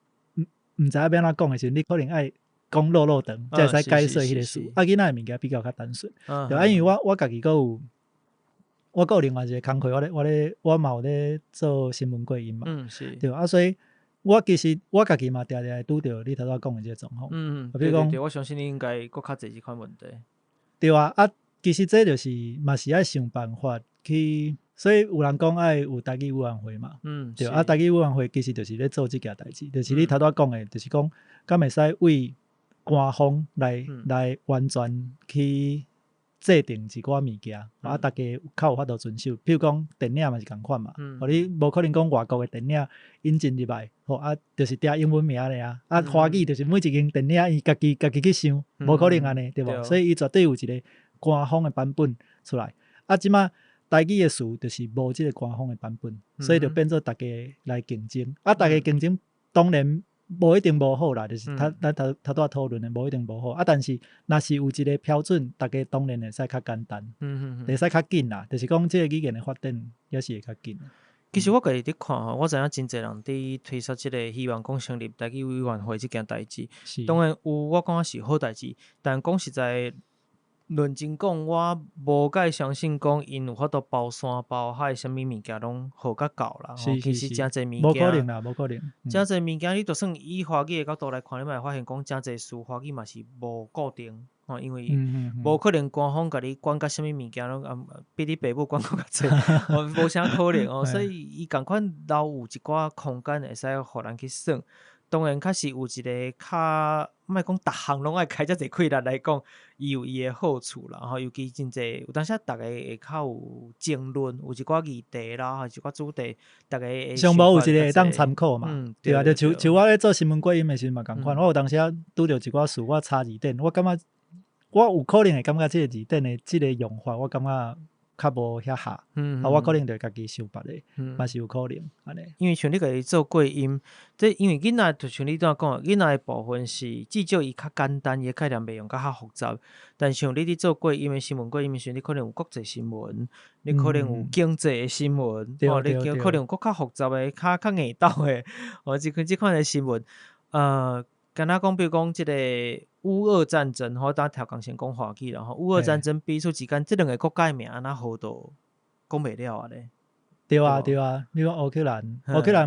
毋知影要安怎講嘅時候，你可能愛講落長，才會使解釋迄個事。囡仔的物件比較單純，對，因為我家己有另外一個工課，我嘛有咧做新聞過音嘛，對，所以。其實我家己嘛，常常會拄到你頭先講的這個狀況。比如講，
對，我相信你應該佫較濟這款問題。
對啊，其實這就是嘛是愛想辦法去，所以有人講愛有台語委員會嘛。對台語委員會其實就是咧做這件代志，就是你頭先講的，就是講敢會使為官方来完全去制定一寡物件，大家较有法度遵守。比如讲电影嘛是共款嘛，你无可能讲外国的电影引进入来，就是定英文名的啊。华语就是每一间电影伊家己去想，无可能安尼，对无？所以伊绝对有一个官方的版本出来。即马台语的词就是无即个官方的版本，所以就变做大家来竞争。大家竞争当然无一定无好啦，就是头拄讨论的无一定无好。但是若是有一个标准，大家当然会使较简单，会使较紧啦。就是讲即个语言的发展也是会较紧。
其实我家己伫看吼，我知影真侪人伫推出即个希望讲成立台语委员会即件代志。当然有我感觉是好代志，但讲实在。论真讲，我无介相信讲因有法度包山包海，啥物物件拢好甲够啦。其实真侪物件，
无可能啦，无可能。
真侪物件，你就算以华语的角度来看，你嘛会发现讲真侪事华语嘛是无固定，因为无可能官方甲你管甲啥物物件拢比你爸母管较侪，无啥可能所以伊共款留有一寡空间会使互人去算。当然，确实有一个较，莫讲逐项拢爱开遮侪开力来讲，伊有伊的好处啦。尤其真侪有当时大家会较有争论，有一寡议题啦，一寡主题，大家会
上无有一个会当参考嘛。对啊，就像我咧做新闻过音的时阵嘛，共款。我有当时拄着一寡事，我查字典，我感觉我有可能会感觉即个字典的即个用法，我感觉较无遐下，我可能就家己想别的，嘛是有可能安尼。
因为像你家己做过音，这因为囡仔就像你怎讲，囡仔的部分是至少伊较简单，伊概念袂用较复杂。但像你做过音的新闻过音的时候，你可能有国际新闻，你可能有经济的新闻，你可能有较复杂的、较硬斗的，即款的新闻，敢若讲，比如讲即个乌俄战争，当条讲先讲华语啦。乌俄战争比出之间，即两个国家的名安那好多讲袂了啊咧。
对啊，你讲乌克兰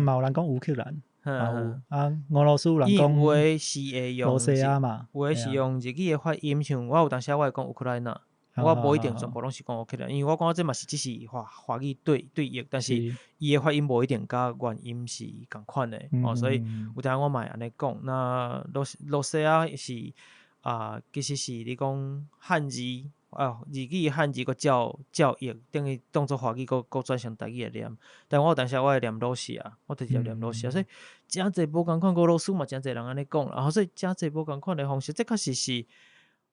嘛有人讲乌克兰，有俄罗斯有人讲
有的是会用
罗西亚嘛，
有的是用日语的发音，像我有当时我会讲乌克兰呐。我无一定全部拢是讲 OK 啦，因为我讲这嘛是只是华语对译，但是伊的发音无一定甲原音是共款的所以有当我嘛会安尼讲。那罗西亚是其实是你讲汉字日语汉字个照译，等于当做华语个转成台语来念。但我有当时我会念罗西亚，我直接念罗西亚，所以真侪无共款。俄罗斯嘛真侪人安尼讲，然后所以真侪无共款的方式，这确实是。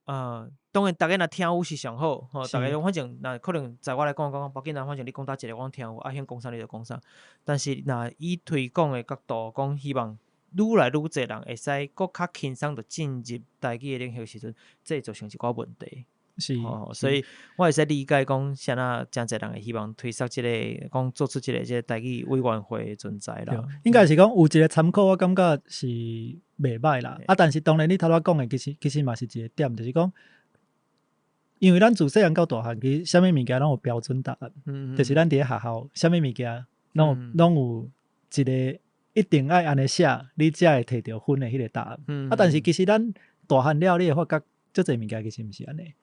当然，大家若听有是上好，大家反正那可能在我来讲，包紧反正你讲一个我听有，想讲啥你就讲啥。但是若以推广的角度讲，希望愈来愈侪人会使佫较轻松的进入台语的领域时阵，这就成一寡问题。
是，
所以我会使理解讲，啥那真侪人会希望推出即个讲做出即个台语委员会的存在啦。
应该是讲有一个参考，我感觉是袂歹啦。但是当然你头仔讲的其实嘛是一个点，就是讲，因为咱自细汉到大汉，其实啥物物件拢有标准答案，就是咱伫咧学校，啥物物件拢有一个一定爱安尼写，你才会摕到分的迄个答案。但是其实咱大汉了，你会发觉。足侪物件其实毋是安尼，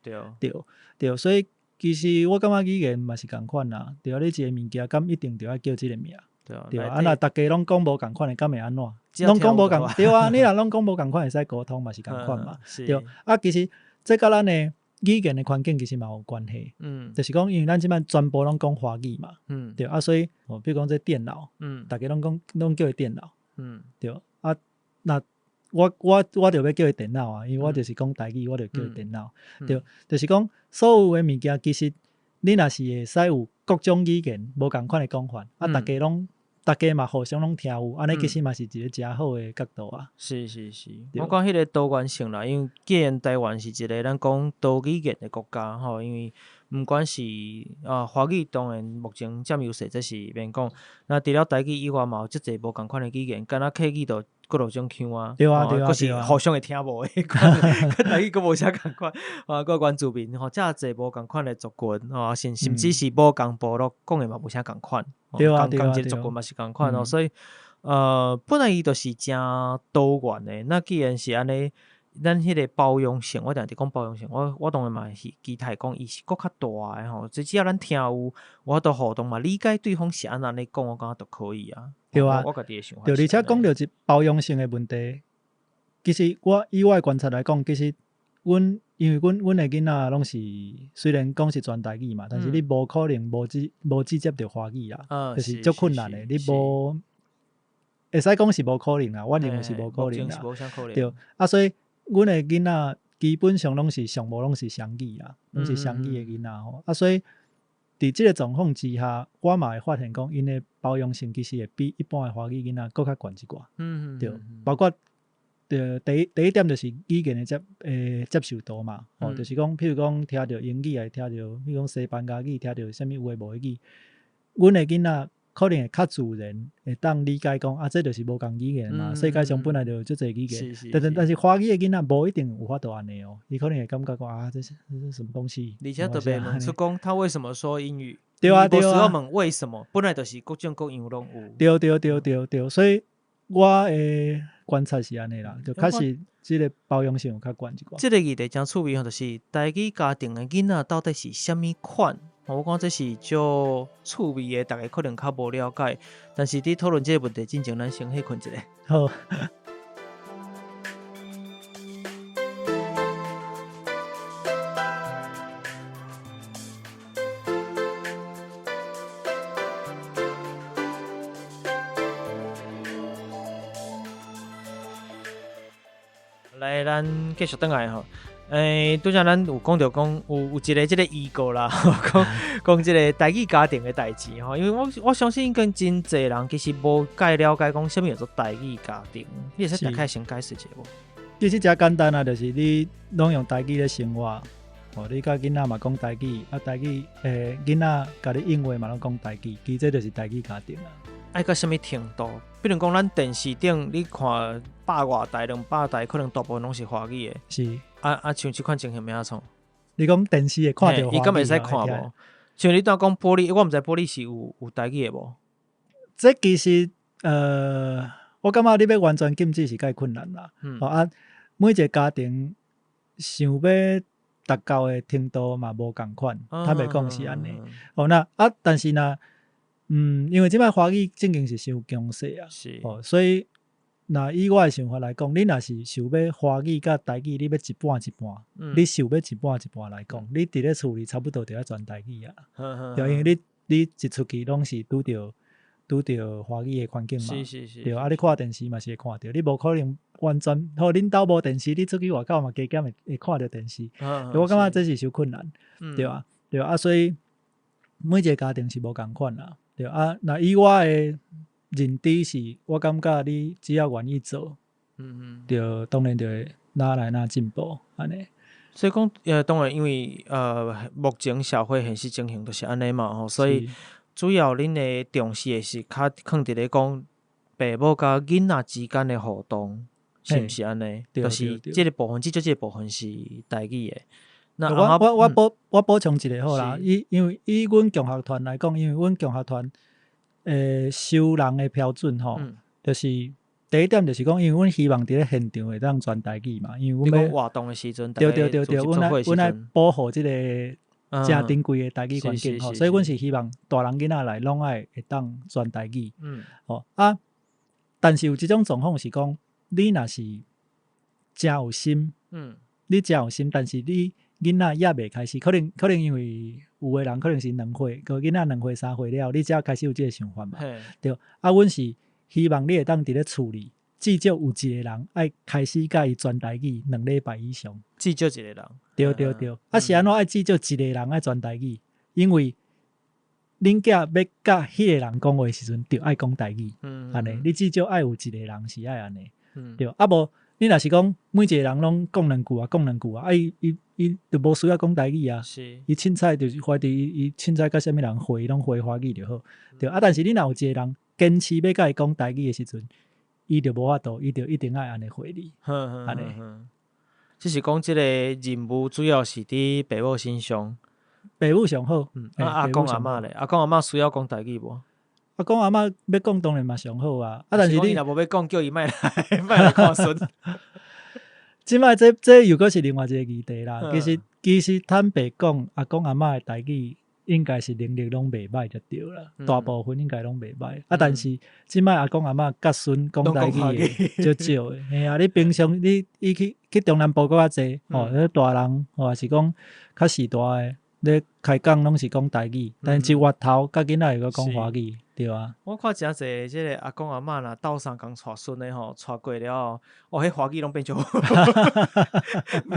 对，所以其实我感觉语言嘛是共款啦，对，你一个物件敢一定着要叫即个名，对啊，若大家拢讲无共款的，敢会安怎？拢讲无共，对啊，你若拢讲无共款，会使沟通嘛是共款嘛，对。其实这甲咱的语言的环境其实嘛有关系，就是讲因为咱即摆全部拢讲华语嘛，对所以比如讲这电脑，大家拢叫伊电脑，对那。我就要叫伊电脑啊，因为我就是讲台语，我就叫伊电脑。对，就是讲所有的物件，其实你若是会使有各种语言无共款的讲法，大家嘛互相拢听有，安尼其实嘛是一个诚好的角度啊。
是，我讲迄个多元性啦，因为既然台湾是一个咱讲多语言的国家因为毋管是华语当然目前占优势，这是免讲。那除了台语以外嘛，有足侪无共款的语言，敢若客语都各路种腔啊，佫是互相会听无的，跟台语佫无啥共款佫原住民遮侪无共款的族群甚至是无共部落讲的嘛无啥共款，
对啊，
一个族群嘛是共款所以本来伊就是真多元的。那既然是安尼，咱迄个包容性，我定直讲包容性，我当然嘛是期待讲伊是佫较大的只要咱听有我都互动嘛，理解对方是安尼讲，我感觉都可以啊。
对啊，
我家己的想法。
对，而且讲到一包容性的问题，其实我以我的观察来讲，其实因为阮的囡仔拢是虽然讲是全台语嘛，但是你无可能无直接着华语啦，就是足困难的。你无会使讲是无可能啦，我认为是无可能啦。对，所以阮的囡仔基本上拢是上无拢是双语啦，拢是双语的囡仔吼。所以伫即个状况之下，我嘛会发现讲，因的包容性其实会比一般的华语囡仔更较悬一寡。对，包括第一点就是语言的接受度嘛，就是讲，譬如讲听到英语，听到譬如讲西班牙语，听到什么有诶无诶语，阮的囡仔可能会较自然会当理解讲这就是无共语言嘛。世界上本来就有足侪语言，但是华语的囡仔无一定有法度安尼伊可能会感觉讲这是什么东西。
而且特别问出讲他为什么说英语？
对啊，
无需要问为什么，本来就是各种各样拢
有。对，所以我的观察是安尼啦，就开始即个包容性有较悬一寡。
即个议题真趣味，就是台语家庭的囡仔到底是啥物款？我讲这是足趣味的，大家可能较无了解。但是伫讨论这个问题之前，咱先歇困一下。
好。
来，咱继续转来吼。拄则咱有讲到讲有一个即个预告啦，讲即个台语家庭的代志吼。因为我相信跟真侪人其实无介了解讲啥物叫做台语家庭，你会使大概先解释一下无？
其实真简单啊，就是你拢用台语咧生活，你甲囡仔嘛讲台语，台语囡仔甲你应话嘛拢讲台语，其实这就是台语家庭啦。
爱到什么程度？比如讲，咱电视顶你看100外台、200台，可能大部分拢是华语的。
是
像这款情形要怎创？
你讲电视会看到华语？
伊敢会使看无？像你当讲玻璃，我毋知玻璃是有台语的无？
这其实我感觉你要完全禁止是介困难啦。每一个家庭想要达到的程度嘛无共款，坦白讲是安尼。但是呢。因为即摆华语正经是伤强势啊，所以以我的想法来讲，你若是想要华语甲台语，你要一半一半，你想要一半一半来讲，你伫咧厝里差不多就要全台语啊。对，因为你一出去拢是拄着华语的环境嘛，对，你看电视嘛是会看到，你无可能完全恁兜无电视，你出去外口嘛加减会看到电视。我感觉这是伤困难，对吧？对所以每一个家庭是无共款啦。对那以我的认知是，我感觉你只要愿意做，就当然就会哪来哪进步安尼。
所以讲，当然因为目前社会现实情形就是安尼嘛，所以主要恁的重视的是较放伫咧讲父母甲囡仔之間的互動，是毋是安尼？就是即个部分，即個部分是台語的。
我補充一個好啦，因為以阮共學團來講，因為阮共學團收人的標準吼，就是第一點就是講，因為阮希望佇咧現場會當全台語嘛，因為阮要
活動的時陣，
對，阮來保護即個正珍貴的台語環境吼，所以阮是希望大人囡仔來攏愛會當全台語。但是有即種狀況是講，你若是真有心，你真有心，但是你囡仔也未開始，可能因為有的人可能是2歲，個囡仔2歲3歲了，你才開始有這個想法嘛？對，阮是希望你會當佇咧厝裡，至少有一個人愛開始甲伊全台語2禮拜以上。
至少一個人。
對，是安怎愛至少一個人愛全台語？因為恁囝要甲迄個人講話的時陣，就愛講台語。安尼，你至少愛有一個人是愛安尼。對，無你若是講每一個人攏講兩句，伊就無需要講台語啊。伊凊彩就是懷疑伊凊彩甲啥物人會，攏會華語就好。對但是你若有一個人堅持要甲伊講台語的時陣，伊就無法度，伊就一定愛安尼回你。安尼，
只是講即個任務主要是佇父母身上。
父母上好。
阿公阿嬷咧，阿公阿嬷需要講台語無？
阿公阿嬷要講當然嘛上好啊，但是你
若無要講，叫伊莫來看孫。
即擺這又閣是另外一個議題啦。其實坦白講，阿公阿嬷的台語，应该是能力拢袂歹就对啦，大部分应该拢袂歹。啊，但是即摆阿公阿嬷甲孙讲台语的就少诶。嘿啊，你平常你去中南部搁较济，迄大人或是讲较时大诶，咧开讲拢是讲台语，但是月头甲囡仔会搁讲华语。对啊，
我看诚侪即个阿公阿嬷啦，斗相共带孙的吼，带过了后，迄华语拢变做，毋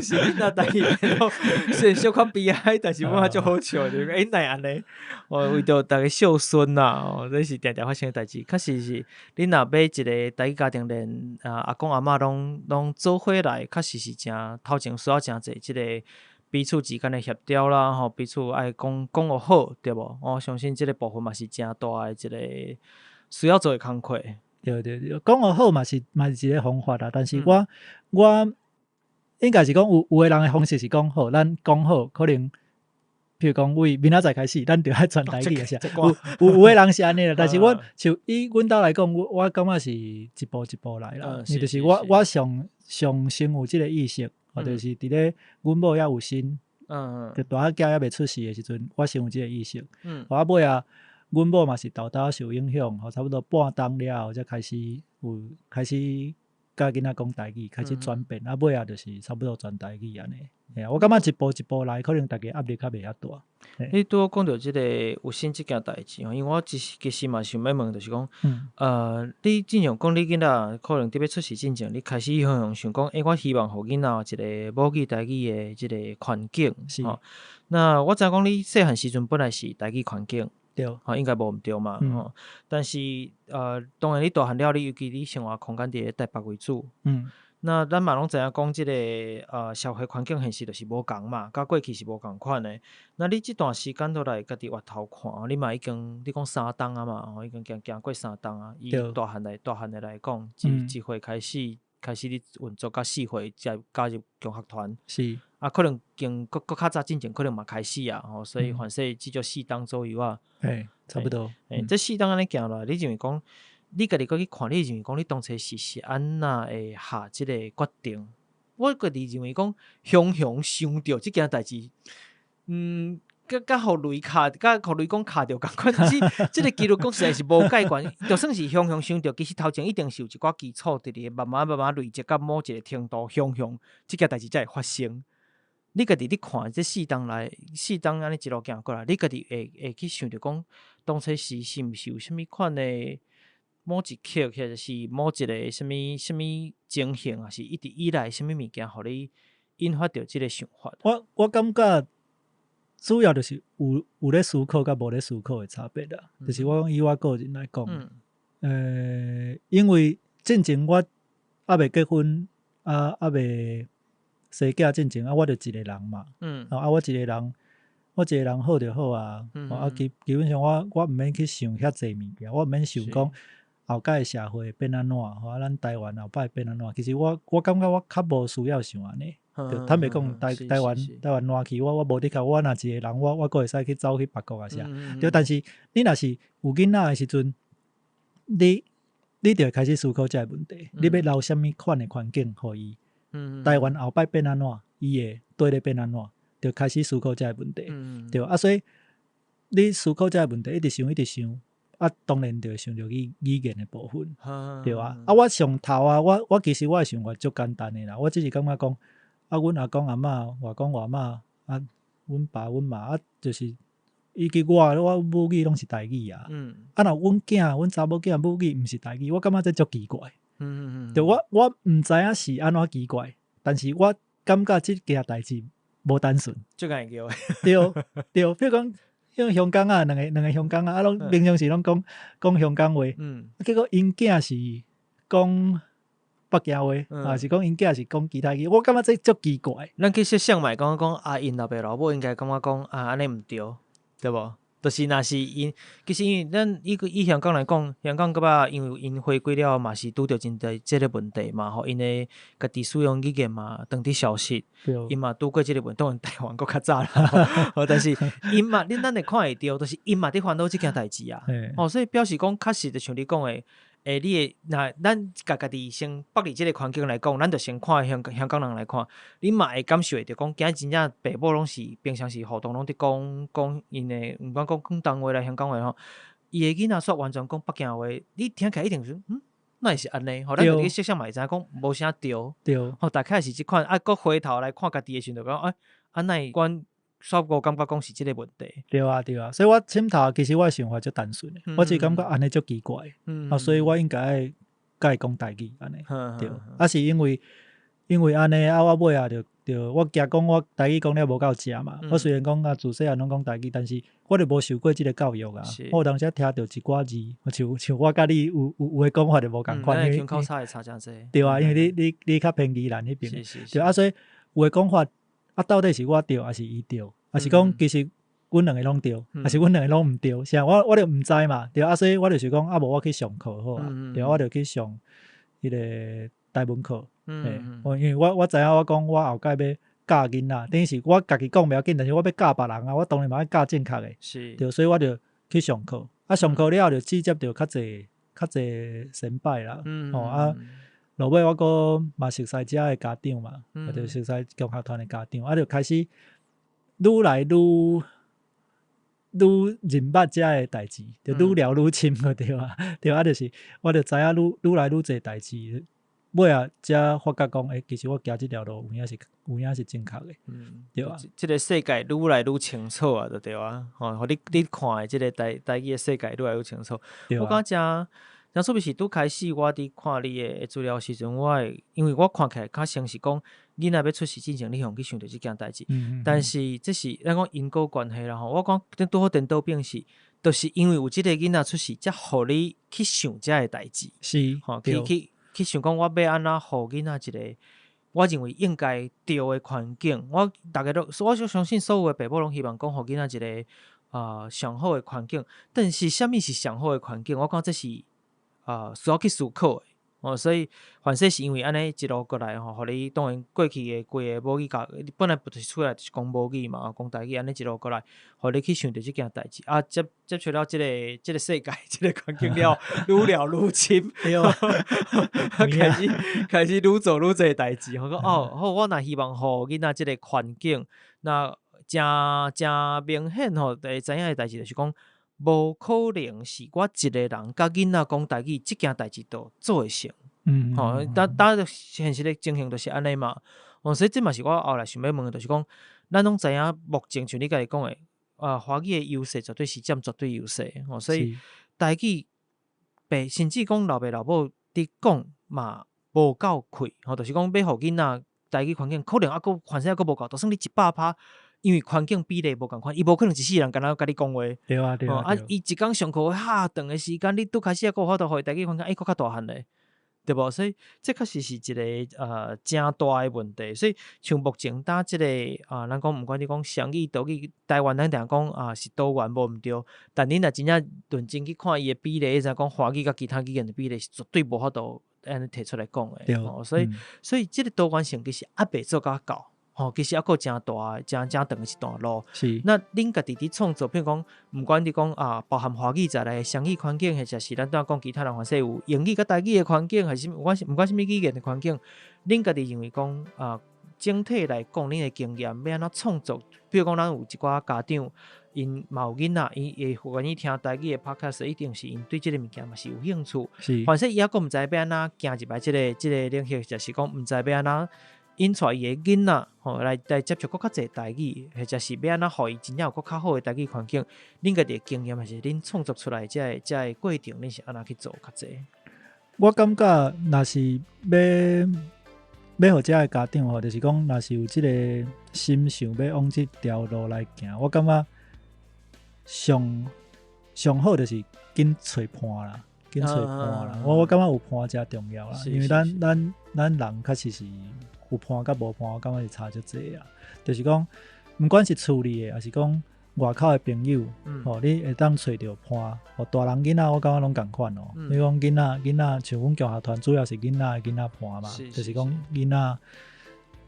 是囡仔台语变咯，虽然小可悲哀，但是我足好笑，就哪会安尼？为着逐个孝孙啦，这是常常发生诶代志。确实是，恁若要一个台语家庭连阿公阿嬷拢做伙来，确实是诚头前需要诚侪即个。彼此之间的协调啦，吼，彼此爱讲互好，对无？我相信即个部分嘛是诚大诶一个需要做诶工课。
对，讲互好嘛是一个方法啦，但是我应该是讲有诶人诶方式是讲好，咱讲好可能，譬如讲为明仔载开始，咱就爱传台语诶，有诶人是安尼啦，但是我就以阮兜来讲，我感觉是一步一步来啦，就是我上先有即个意识。或者是伫咧阮某也有心，就大囝也未出世诶时阵，我先有即个意识。后尾啊，阮某嘛是豆豆受影响，差不多半冬了后才开始甲囡仔讲台语，开始转变。尾啊，就是差不多全台语安尼。我感觉一步一步来，可能大家压力较袂遐大。
你拄好讲到即个有心即件代志，因为我其实嘛想要问，就是讲，你正常讲你囡仔可能伫要出世之前，你開始想講，我希望互囡仔一個母語台語的即個環境。是。那我知講你細漢時陣本來是台語環境，對，應該無毋對嘛。但是當然你大漢了，你尤其你生活空間伫台北為主。那咱嘛拢知影講，即個社會環境現實就是無共嘛，甲過去是無共款誒。那你即段時間都來家己回頭看，你嘛已經你講3冬啊嘛，已經行過3冬啊。以大漢誒來講，一歲開始你運作到4歲才加入共學團。是啊，可能經閣較早進前可能嘛開始啊，所以反正至少4冬左右啊。
差不多。
這4冬安尼行落來，你認為講？你家己去看，你認為講你當初是安那會下即個決定？我家己認為講，雄想到即件代志，甲互雷卡，甲互雷公卡着共款。即個記錄講實在是無解決，就算是雄想到，其實頭前一定是有一寡基礎佇咧，慢慢累積到某一個程度，雄即件代志才會發生。你家己你看這4冬來，4冬安尼一路行過來，你家己會去想着講，當初是毋是有啥物款誒？某一刻，或者是某一個什麼情形，還是一直以來什麼物件，互你引發到這個想法？
我感覺主要就是有咧思考甲無咧思考的差別啦。就是我以我個人來講，因為之前我還未結婚，還未生囝之前，我就一個人嘛。我一個人好就好啊。基本上我毋免去想遐濟物件，我毋免想講。後屆的社會變安怎？咱台灣後擺變安怎？其實我感覺我較無需要想安尼。坦白講，台灣爛去，我無得靠。我若一個人，我閣會使去走去別國啊啥。對，但是你若是有囡仔的時陣，你就會開始思考這個問題。你要留什麼款的環境互伊？台灣後擺變安怎？伊會對咧變安怎？就開始思考這個問題。對啊，所以你思考這個問題，一直想。當然就想到語言的部分，對啊。我上頭啊，我其實我的想法足簡單的啦。我只是感覺講，阮阿公阿嬷、外公外嬷，阮爸阮媽，就是伊記我母語攏是台語啊。若阮囝、阮查某囝母語毋是台語，我感覺這足奇怪。就我毋知影是安怎奇怪，但是我感覺這件代誌無單純。
足緊要。
對，譬如講。因為香港啊，兩個香港啊，攏平常時攏講香港話，結果因囝是講北京話，還是講因囝是講其他語，我感覺這足奇怪。
咱其實想埋講因老爸老母應該感覺講安尼毋對，對無？就是若是因，其實因為咱以香港來講，香港個因為因回歸了嘛是拄着真濟這個問題嘛，吼，因誒家己使用語言嘛當地消失，因嘛拄過這個問題，當然台灣閣較早啦，但是因嘛，咱會看會到，就是因嘛佇煩惱這件代誌啊，所以表示講確實就像你講誒，你的那咱家己先北伫即个环境来讲，咱就先看香港人来看，你嘛会感受会着讲，今真正爸母拢是平常时互动拢伫讲因的，毋管讲广东话啦、香港话吼，伊的囡仔煞完全讲北京话，你听起来一定是那会是安尼，吼，咱家己设想嘛会知影讲无啥对，吼，大概是即款，搁回头来看家己的时阵就讲，安奈阮煞无感觉讲是即个问题。
对啊，所以我深头其实我的想法足单纯的，我只感觉安尼足奇怪，所以我应该甲伊讲台语安尼，对，是因为安尼我尾就我惊讲我台语讲了无够正嘛，我虽然讲自细汉拢讲台语，但是我就无受过即个教育啊，我有当时听到一寡字，像我甲你有诶讲法就无共款，因为
口差会差真济，
对啊，因为你较偏宜兰迄边，对所以有诶讲法到底是我对还是伊对，还是讲其实阮两个拢对，还是阮两个拢毋对，是我就毋知嘛，对所以我就是讲无我去上课好啊，对，我就去上迄个台文课。因为我知影我讲我后盖要教囡仔，等于是我家己讲袂要紧，但是我要教别人啊，我当然嘛要教正确诶，对，所以我就去上课，上课了后就直接着较济先拜啦，落尾我阁嘛熟悉遮诶家长嘛，我就熟悉共学团诶家长，就开始愈来愈认捌遮诶代志，就愈聊愈深个对啊，对就是我就知影愈来愈侪代志。尾才发觉讲，其实我行即条路有影是正确的，对啊。
即个世界愈来愈清楚啊，就对啊。互你看的即个台语的世界愈来愈清楚。我感觉真特别是拄开始我伫看你的资料时阵，因为我看起来较像是讲囡仔要出世之前，你用去想着即件代志。但是这是咱讲因果关系啦吼。我讲拄好颠倒变是，就是因为有即个囡仔出世，才互你去想遮个代志。
是，
去想讲我要安怎互囡仔一个我认为应该对的环境，我相信所有的爸母拢希望讲互囡仔一个上好的环境，但是啥物是上好的环境？我讲这是需要去思考的所以凡说是因为安尼一路过来互你当然过去的规个母语教，本来就是出来就是讲母语嘛，讲台语安尼一路过来，互你去想着即件代志接触了即个世界即个环境了，愈聊愈深，开始愈做愈侪代志。我讲好，我若希望互囡仔即个环境，那真明显会知影的代志就是讲。无可能是我一个人甲囡仔讲台语，即件代志都做会成。现实的情形就是安尼嘛。所以这嘛是我后来想要问的，就是讲，咱拢知影目前像你家己讲的，华语的优势绝对是占绝对优势。所以台语甚至讲老爸老母伫讲嘛无够快。就是讲要互囡仔台语环境，可能佫环境佫无够，就算你100%。因为环境比例无共款，伊无可能一世人敢若甲你讲话。
对啊。
伊一工上课长的时间，你拄开始佫有法度互伊台语环境，佫较大汉咧，对无？所以这确实是一个真大的问题。所以像目前搭即个咱讲毋管你讲双语、岛语，台湾咱定讲是多元无毋对，但恁若真正认真去看伊的比例，才讲华语甲其他语言的比例是绝对无法度安尼摕出来讲的。所以即个多元性其实还袂做甲够。其实还佫真大、真长的一段路。
是。
那恁家己伫创作，譬如讲，毋管你讲包含华语在内双语环境，或者是咱当讲其他人凡说有英语甲台语的环境，还是毋管什么语言的环境，恁家己认为讲整体来讲，恁的经验要安怎创作？比如讲，咱有一寡家长，因嘛有囡仔，伊会愿意听台语的 podcast， 一定是因对即个物件嘛是有兴趣。
是。
凡说伊还佫毋知要安怎行入来即个领域，就是讲毋知要安怎。引出伊的囡仔来接触佫较侪台语，或者是要安怎互伊真正有佫较好的台语环境，恁家己的经验还是恁创作出来这个过程，恁是安怎去做较侪？
我感觉若是要互遮个家长就是讲，若是有即个心想要往即条路来行，我感觉上好就是紧找伴啦，我感觉有伴才重要啦，因为咱人确实是。有伴甲无伴，我感觉是差足济啊。就是讲，毋管是厝里的，还是讲外口的朋友，你会当找着伴。大人囡仔，我感觉拢共款哦。你讲囡仔，像阮共学团主要是囡仔伴嘛，就是讲囡仔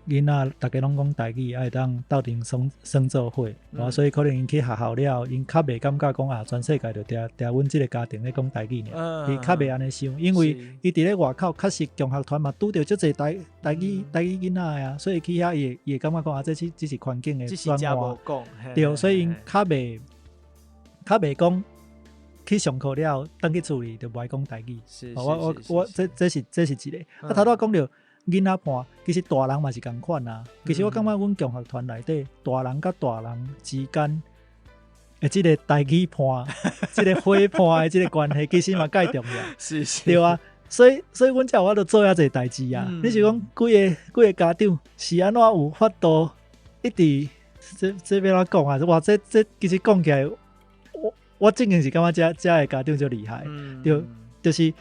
囡仔大家拢讲台语，会当斗阵算做伙，所以可能因去学校了，因较袂感觉讲全世界就定阮即个家庭咧讲台语尔，伊较袂安尼想，因为伊伫咧外口确实共学团嘛拄着足侪台语囡仔啊，所以去遐伊会感觉讲这是环境的转换，对，所以因较袂讲。去上课了，等去厝里就不爱讲台语。我这是一个。头拄讲到囡仔伴，其实大人嘛是共款啊。其实我感觉阮共学团内底，大人甲大人之间的即个台语伴，即个伙伴的即个关系，其实嘛介重要。
是
对啊，所以阮才有法度做遐侪代志啊。你是讲几个家长是安怎有法度一直这要怎讲啊？哇，这其实讲起来。我正经是感觉这的家长就厉害，就是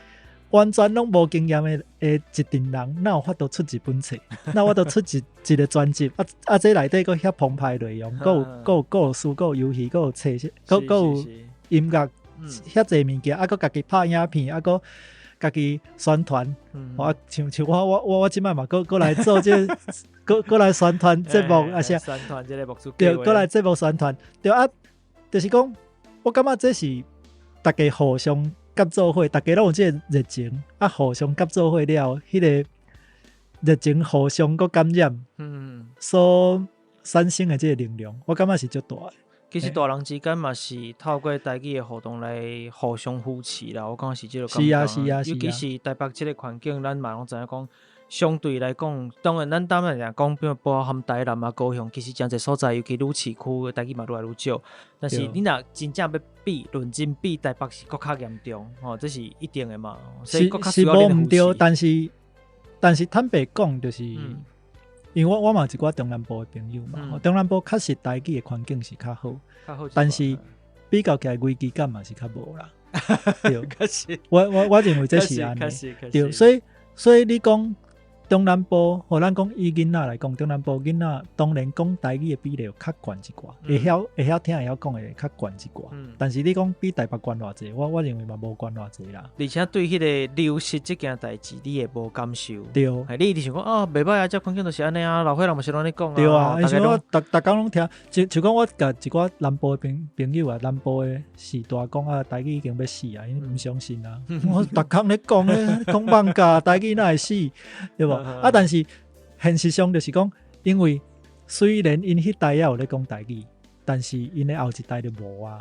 完全拢无经验的一群人，哪有法度出一本册，哪有法度出一个专辑，这内底佫遐澎湃内容，佫有书，佫有游戏，佫有册，佫有音乐，遐侪物件，佫家己拍影片，佫家己宣传，像我即摆嘛，佫来做这，佫来宣传节目，啊是
宣传这个目
对，佫来节目宣传，对啊，就是讲。我感觉这是大家互相合作伙，大家拢有这个热情，互相合作伙了，迄个热情互相个感染，所产生的这个能量，我感觉是足大的。
其实大人之间嘛是透过台语的活动来互相扶持啦，我感觉是这个感觉。
是啊，
尤其是台北这个环境，咱嘛拢知影讲。相对来讲，当然咱当然讲，比如包含台南啊、高雄，其实真侪所在，尤其愈市区的台语嘛愈来愈少。但是你若真正要比论真比台北是更较严重，这是一定的嘛。所以
是无毋对，但是坦白讲，就是、因为我嘛有一寡中南部的朋友嘛，中南部确实台语的环境是较好，但是比较起来危机感嘛是较无啦。对，我认为这是安尼。对，所以你讲。中南部，互咱讲以囡仔来讲，中南部囡仔当然讲台语的比例较悬一寡，会晓听会晓讲的较悬一寡。但是你讲比台北悬偌济，我认为嘛无悬偌济啦。
而且对迄个流失这件代志，你也无感受。
对，
你一直想讲袂歹啊，这环境就是安尼啊，老岁人嘛是安尼讲啊。
对啊，而且我逐工拢听，就讲我甲一寡南部的朋友啊，南部的时代讲台语已经要死啊，因为毋相信啊。我逐工咧讲咧，讲放假台语哪会死，对无？但是现实上就是讲，因为虽然因迄代也有咧讲台语，但是因的后一代就无啊，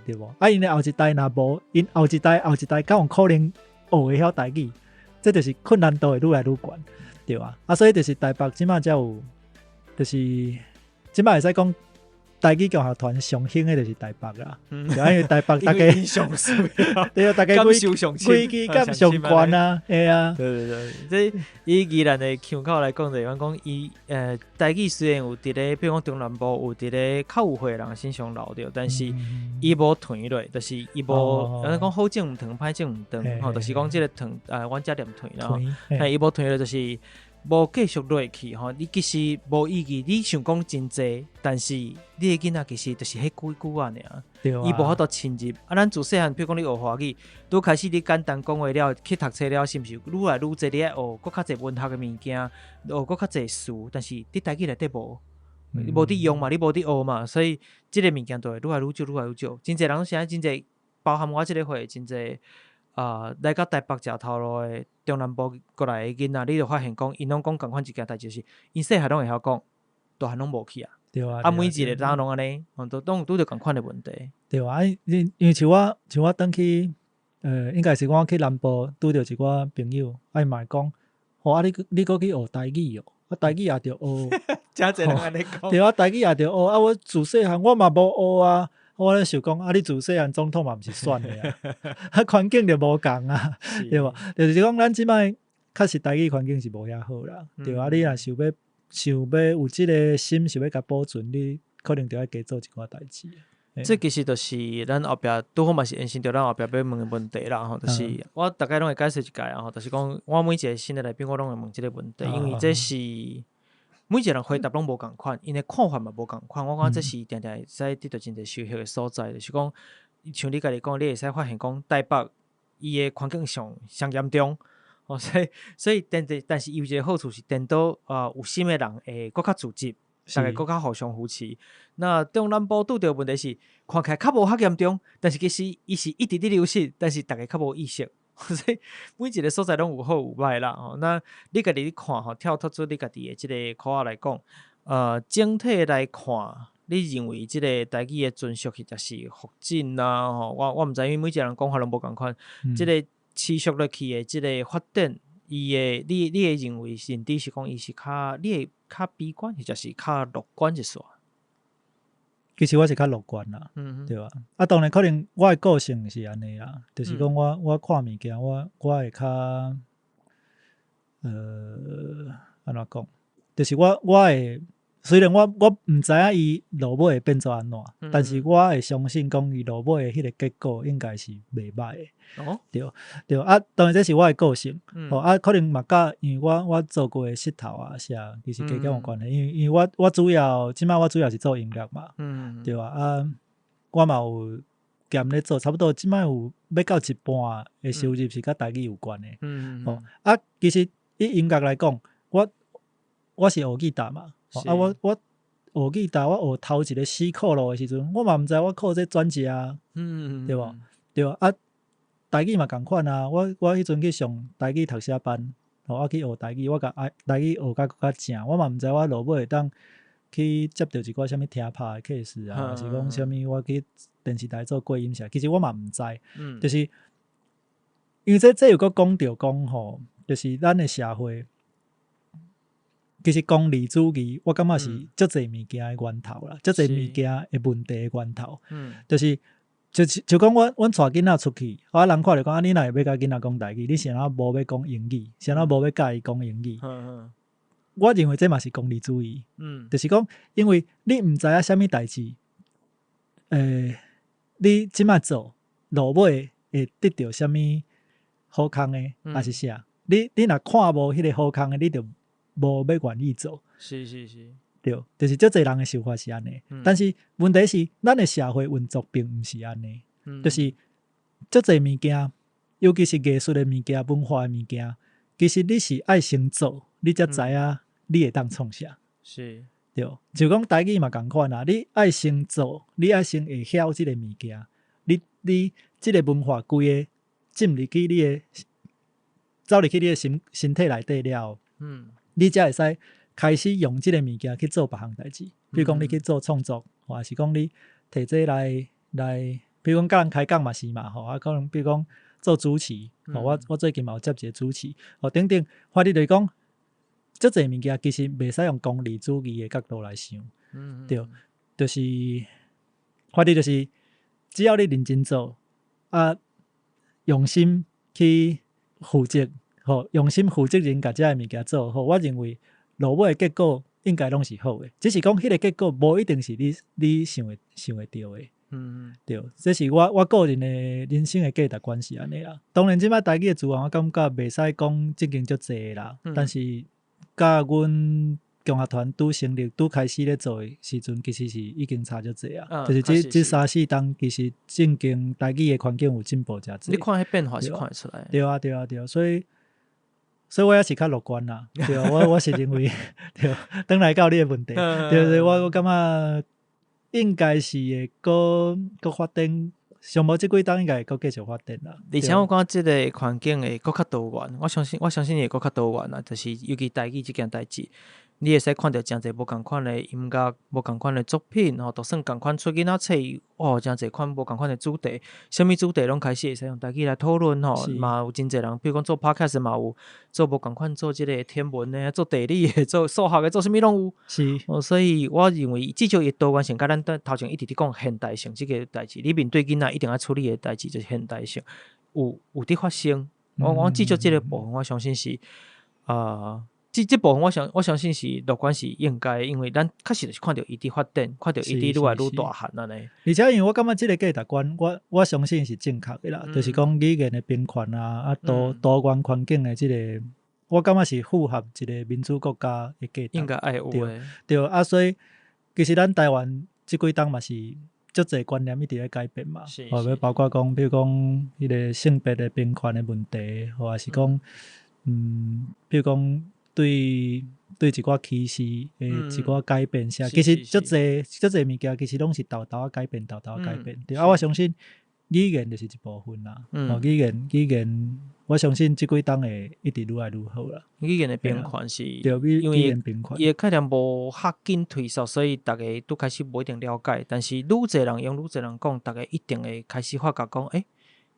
对无？因的后一代若无，因后一代敢有可能学会晓台语，这就是困难度会愈来愈悬，对吧？所以就是台北即马才有，就是即马会使讲。台语共学团上兴的就是台北啦，因为台北大家对啊，大家规矩感上悬啊，系啊，
对，这以宜兰的腔口来讲，就讲伊台语虽然有伫咧，比如讲中南部有伫咧较有岁人身上留着，但是伊无断落，就是伊无，讲好种毋断，歹种毋断，吼，就是讲即个断，阮遮念断啦，伊无断落就是。无继续落去吼，你其实无意义。你想讲真济，但是你的囡仔其实就是迄几句啊尔，伊无法度深入。咱自细汉，比如讲你学华语，拄开始你简单讲话了，去读册了，是毋是愈来愈侪你爱学，搁较侪文学的物件，学搁较侪词，但是你台语内底无，你无伫用嘛，你无伫学嘛，所以即个物件就会愈来愈少。真侪人现在真侪，包含我即个会真侪。来到台北食头路的中南部过来的囡仔，你就发現講，因攏講共款一件代志，就是因細漢攏會曉講，大漢攏無去啊。
對啊。
每一個人攏安尼，都拄着共款的問題。
對啊，因為像我等去，應該是我去南部拄着一寡朋友，伊嘛講，你過去學台語哦，台語也着學。
真濟人安尼講。
對啊，台語也着學，我自細漢我嘛無學啊。我咧想講，你自細漢總統嘛毋是選的啊，環境就無共啊，對無？就是講咱即擺確實台語環境是無遐好啦，對啊。你若想要有即個心，想要甲保存，你可能就要加做一寡代志。
這其實就是咱後壁拄好嘛是延伸到咱後壁要問嘅問題啦，吼，就是我大概攏會解釋一下啊，吼，就是講我每一個新的來賓我攏會問即個問題，因為這是。每一個人回答攏無共款，因為看法嘛無共款。我講這是定定會使得到真濟收穫的所在，就是講，像你家己講，你會使發現講，台北伊個環境上嚴重，所以但是有一个好处是颠倒有心的人会更较组织，大家更较互相扶持。那中南部拄到问题是看起来较无遐严重，但是其实伊是一直在流失，但是大家较无意识。所以每一个所在拢有好有歹啦。那你家己看跳脱出你家己的这个考核来讲，整体来看，你认为这个台语的存续或者是发展啦？我毋知，因为每一个人讲法拢无共款。这个持续落去的这个发展，伊的你会认为甚至是讲伊是较你会较悲观，或者是较乐观一丝？
其实我是较乐观啦，对吧？当然可能我的个性是安尼啦，就是讲我看物件，我会较安怎讲？就是我会虽然我毋知影伊落尾会变做安怎，但是我会相信讲伊落尾的迄个结果应该是袂歹的。对当然这是我的个性。可能嘛甲因为我做过的石头啊啥，其实加减有关系。因为我主要即摆我主要是做音乐嘛，对吧？我嘛有兼咧做，差不多即摆有要到一半的收入是甲台语有关的。其实以音乐来讲，我是学吉他嘛，我学吉他，我学头一个4课路的时阵，我嘛毋知我考这专辑啊，对吧？台语嘛共款啊，我迄阵去上台语读写班，我去学台语，我甲台语学甲较正，我嘛毋知我落尾会当去接到一寡啥物听拍的 case 啊，还是讲啥物我去电视台做过音啥，其实我嘛毋知，就是因为这有个讲到讲吼，就是咱的社会，其实功利主义，我感觉是足侪物件的源头啦，足侪物件的问题的源头，就讲阮带囡仔出去，人看着讲你若会要甲囡仔讲台语，你谁若无要讲英语，谁若无要教伊讲英语，我认为这嘛是功利主义。就是讲，因为你毋知影啥物代志，你即摆做落尾会得到啥物好康的，还是啥？你若看无迄个好康的，你就无要愿意做。
是。
对，就是足侪人的想法是安尼，但是问题是，咱的社会运作并毋是安尼，就是足侪物件，尤其是艺术的物件、文化的物件，其实你是爱先做，你才知影你会当创啥。
是，
对，就讲台语嘛共款啦，你爱先做，你爱先会晓即个物件，你即个文化规个进入去你的走入去你的身体内底了，你才会使开始用即个物件去做别项代志，比如讲你去做创作，或是讲你摕这来，比如讲甲人开讲嘛是嘛，可能比如讲做主持，我最近嘛有接一个主持，等等，或者就是讲，足侪物件其实袂使用功利主义的角度来想，对，就是或者就是只要你认真做，用心去负责，用心负责任，甲这个物件做好，我认为落尾的结果应该拢是好的，只是讲迄个结果无一定是你想会到的。对，这是我个人的人生的价值观是安尼啦。当然，即摆台语的资源我感觉袂使讲真经足济啦，但是甲阮共学团拄成立、拄开始咧做的时阵，其实是已经差足济啊。就是这3-4档，其实正经台语的环境有进步真济。
你看迄变化是看得出来。
对啊，所以我也是较乐观啦。对啊，我是认为，对，转来到你的问题，对，我感觉应该是会搁发展，上无即几档应该会搁继续发展啦。
而且我感觉即个环境会搁较多元，我相信会搁较多元啦。就是尤其台语即件代志，你会使看到真侪无共款的音乐、无共款的作品，就算共款出囡仔册，真侪款无共款的主题，啥物主题拢开始会使用台语来讨论嘛有真侪人，比如讲做 podcast 嘛有做无共款，做即个天文的、做地理的、做数学的、做啥物拢有。
是，
所以我认为至少伊多元性，甲咱头前一直伫讲现代性即个代志，你面对囡仔一定要处理的代志就是现代性，有伫发生。我至少即个部分，我相信是这部分我相信是乐观是应该，因为咱确实是看到伊伫发展，看到伊伫愈来愈大汉安尼。
而且因为我感觉即个价值观，我相信是正确的啦，就是讲语言的平权啊，多元环境的即个，我感觉是符合一个民主国家的价值。
应该爱有的。
对，所以其实咱台湾即几档嘛是足侪观念一直咧改变嘛，包括讲，比如讲迄个性别的平权的问题，或者是讲比如讲对一寡歧视诶一寡改变啥，其實足濟物件其實攏是豆豆改變，豆豆改變。對啊，我相信語言就是一部分啦。語言，我相信即幾檔會一直愈來愈好啦。
語言的變換是，
因為
伊概念無較緊退縮，所以大家都開始無一定了解。但是愈濟人用，愈濟人講，大家一定會開始發覺講，誒，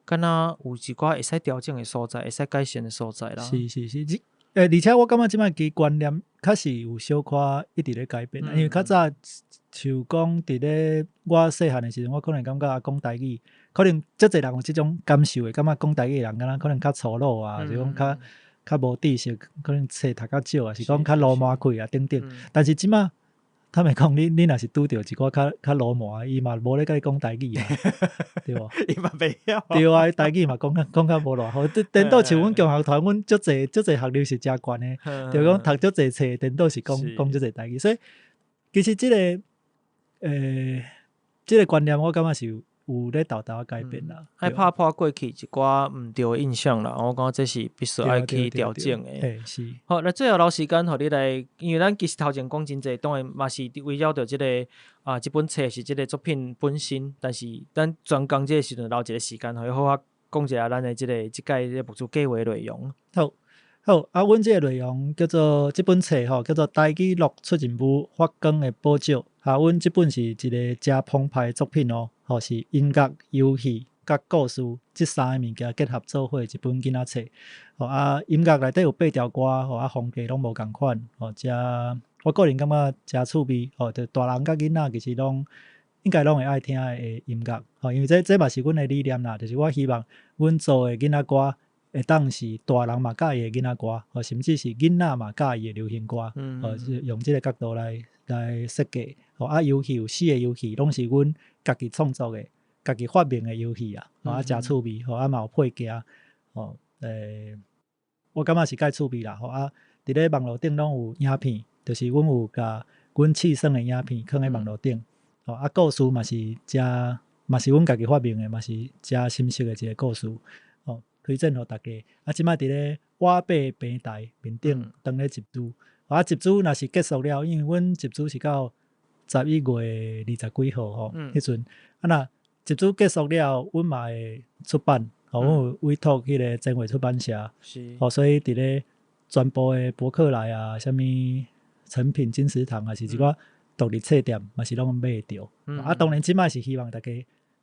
敢若有一寡會使調整的所在，會使改善的所在啦。
是。而且我感覺即擺其觀念確實有小可一直咧改變啦。因為較早像講佇咧我細漢的時陣，我可能感覺講台語，可能足濟人有即種感受的，感覺講台語的人敢若可能較粗魯啊，是講較無知識，可能冊讀較少啊，是講較羅馬氣啊等等。但是即擺他們講你若是拄着一個較羅馬，伊嘛無咧甲你講台語啊，對無？
伊嘛袂曉。對
啊，台語嘛講較無偌好。顛倒像阮共學團，阮足濟學歷是誠懸誒，就講讀足濟冊，顛倒是講足濟台語。所以其實即個觀念，我感覺是有咧豆豆改變啦。
愛拍破過去一寡毋對的印象啦，我講這是必須愛去調整的。
是。
好，那最後留時間，互你來，因為咱其實頭前講真濟，當然嘛是圍繞着即個這本冊是即個作品本身，但是咱專講這個時陣留一個時間，互伊好好講一下咱的即屆嘅目標計劃內容。
好，阮即個內容叫做這本冊吼，叫做台語錄出任務發光的寶石。阮這本是一個誠澎湃的作品哦，是音樂、遊戲、甲故事這三個物件結合做伙一本囡仔冊。音樂內底有8條歌，風格攏無共款，我個人感覺誠趣味。就大人甲囡仔其實攏應該攏會愛聽的音樂。因為這嘛是阮的理念啦，就是我希望阮做的囡仔歌會當是大人嘛喜歡的囡仔歌，甚至是囡仔嘛喜歡的流行歌。用這個角度來設計。遊戲有4個遊戲，攏是阮家己創作的、家己發明的遊戲啊，誠趣味。嘛有配件，我感覺是介趣味啦。佇咧網絡頂攏有影片，就是阮有甲阮試算的影片放喺網絡頂。故事嘛是阮家己發明的，嘛是誠深刻的一個故事。推薦互大家。即擺佇咧瓦伯平台面頂當咧集資。集資若是結束了，因為阮集資是到11月20幾號迄陣。若集資結束了，阮嘛會出版。阮有委託迄個正匯出版社。所以佇咧全部的博客來啊，啥物誠品金石堂啊，是一寡獨立冊店，嘛是攏買到。當然即擺是希望大家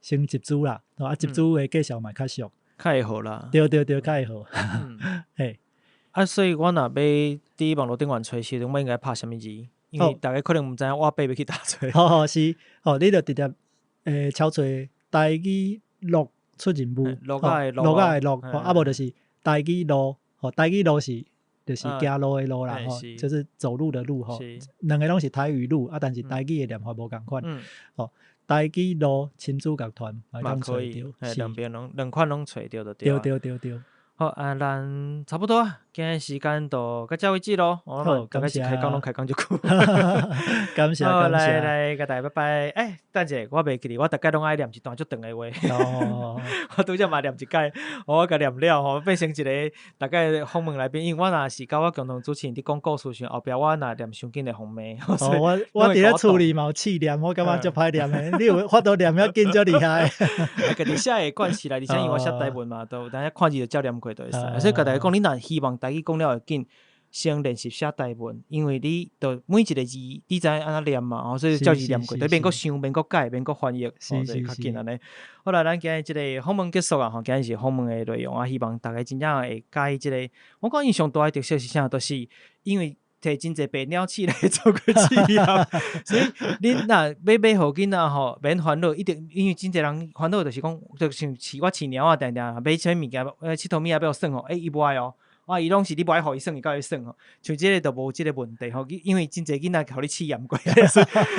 先集資啦。集資的介紹嘛較俗。
較會好啦。
對，較會好。嘿。
所以我若要佇網絡頂找時陣，我應該拍啥物字？因為大家可能毋知影我背要去打找。
是。你就直接敲找台語錄出任務。
錄嘅
錄。無就是台語路。台語路是就是行路的路啦。就是走路的路。兩個攏是台語路，但是台語的念法無共款。台語路親子樂團嘛可以。
兩邊兩款攏找到就對。
對。
好，咱差不多啊，今日時間就到這為止咯。
好，感謝。
開講就久。
感謝。
好，來，大家拜拜。等者，我袂記哩，我大概攏愛念一段足長的話。我拄則嘛念一解，我甲念了，變成一個大概訪問來賓。因為我若是甲我共同主持人佇講故事時，後壁我若念傷緊的訪問。
我佇咧處理嘛有試念，我感覺足歹念的。你有法度念遐緊足厲害。
家己寫的關係啦，而且因為我寫台文嘛，都等下看字就照念。所以甲大家講，你若希望台語講了會緊，先練習寫台文，因為你就每一個字你知安怎念嘛，所以照字念過，對免閣想，免閣改，免閣翻譯，所以較緊安尼。好啦，咱今日即個訪問結束啊，今日是訪問的內容啊，希望大家真正會介意即個。我講印象大的特色是啥？都是因為摕真濟白鳥鼠來做個試驗，所以你若要互囡仔吼免煩惱，一定因為真濟人煩惱就是講，就像我飼鳥啊，定買啥物物件，佚佗物仔要耍吼，伊無愛哦。伊攏是你無愛互伊耍，伊甲伊耍吼，像即個就無即個問題吼，因為真濟囡仔互你試驗過，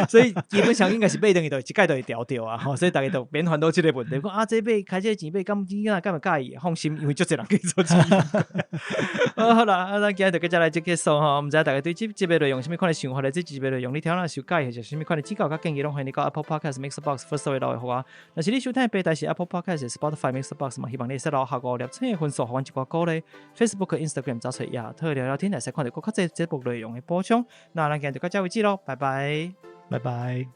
所以基本上應該是買等於就一概就會調掉啊，所以大家就免煩惱即個問題。講這買開這個錢買，咁囡仔敢會介意？放心，因為足濟人去做試驗。好啦，咱今日就到這來結束吼，毋知大家對這集內容啥物款的想法咧？這集內容你聽了受介意，或者啥物款的指教甲建議，攏歡迎你到 Apple Podcast、Mixbox、Firstory 留互我。若是你收聽的平台是 Apple Podcast、Spotify、Mixbox 嘛，希望你會使留下5粒星的分數，互阮一寡鼓勵。Facebook Instagram 找出亚特聊聊天，来使看到更较侪节目内容的补充。那咱今日就到这为止咯，拜拜，
拜拜。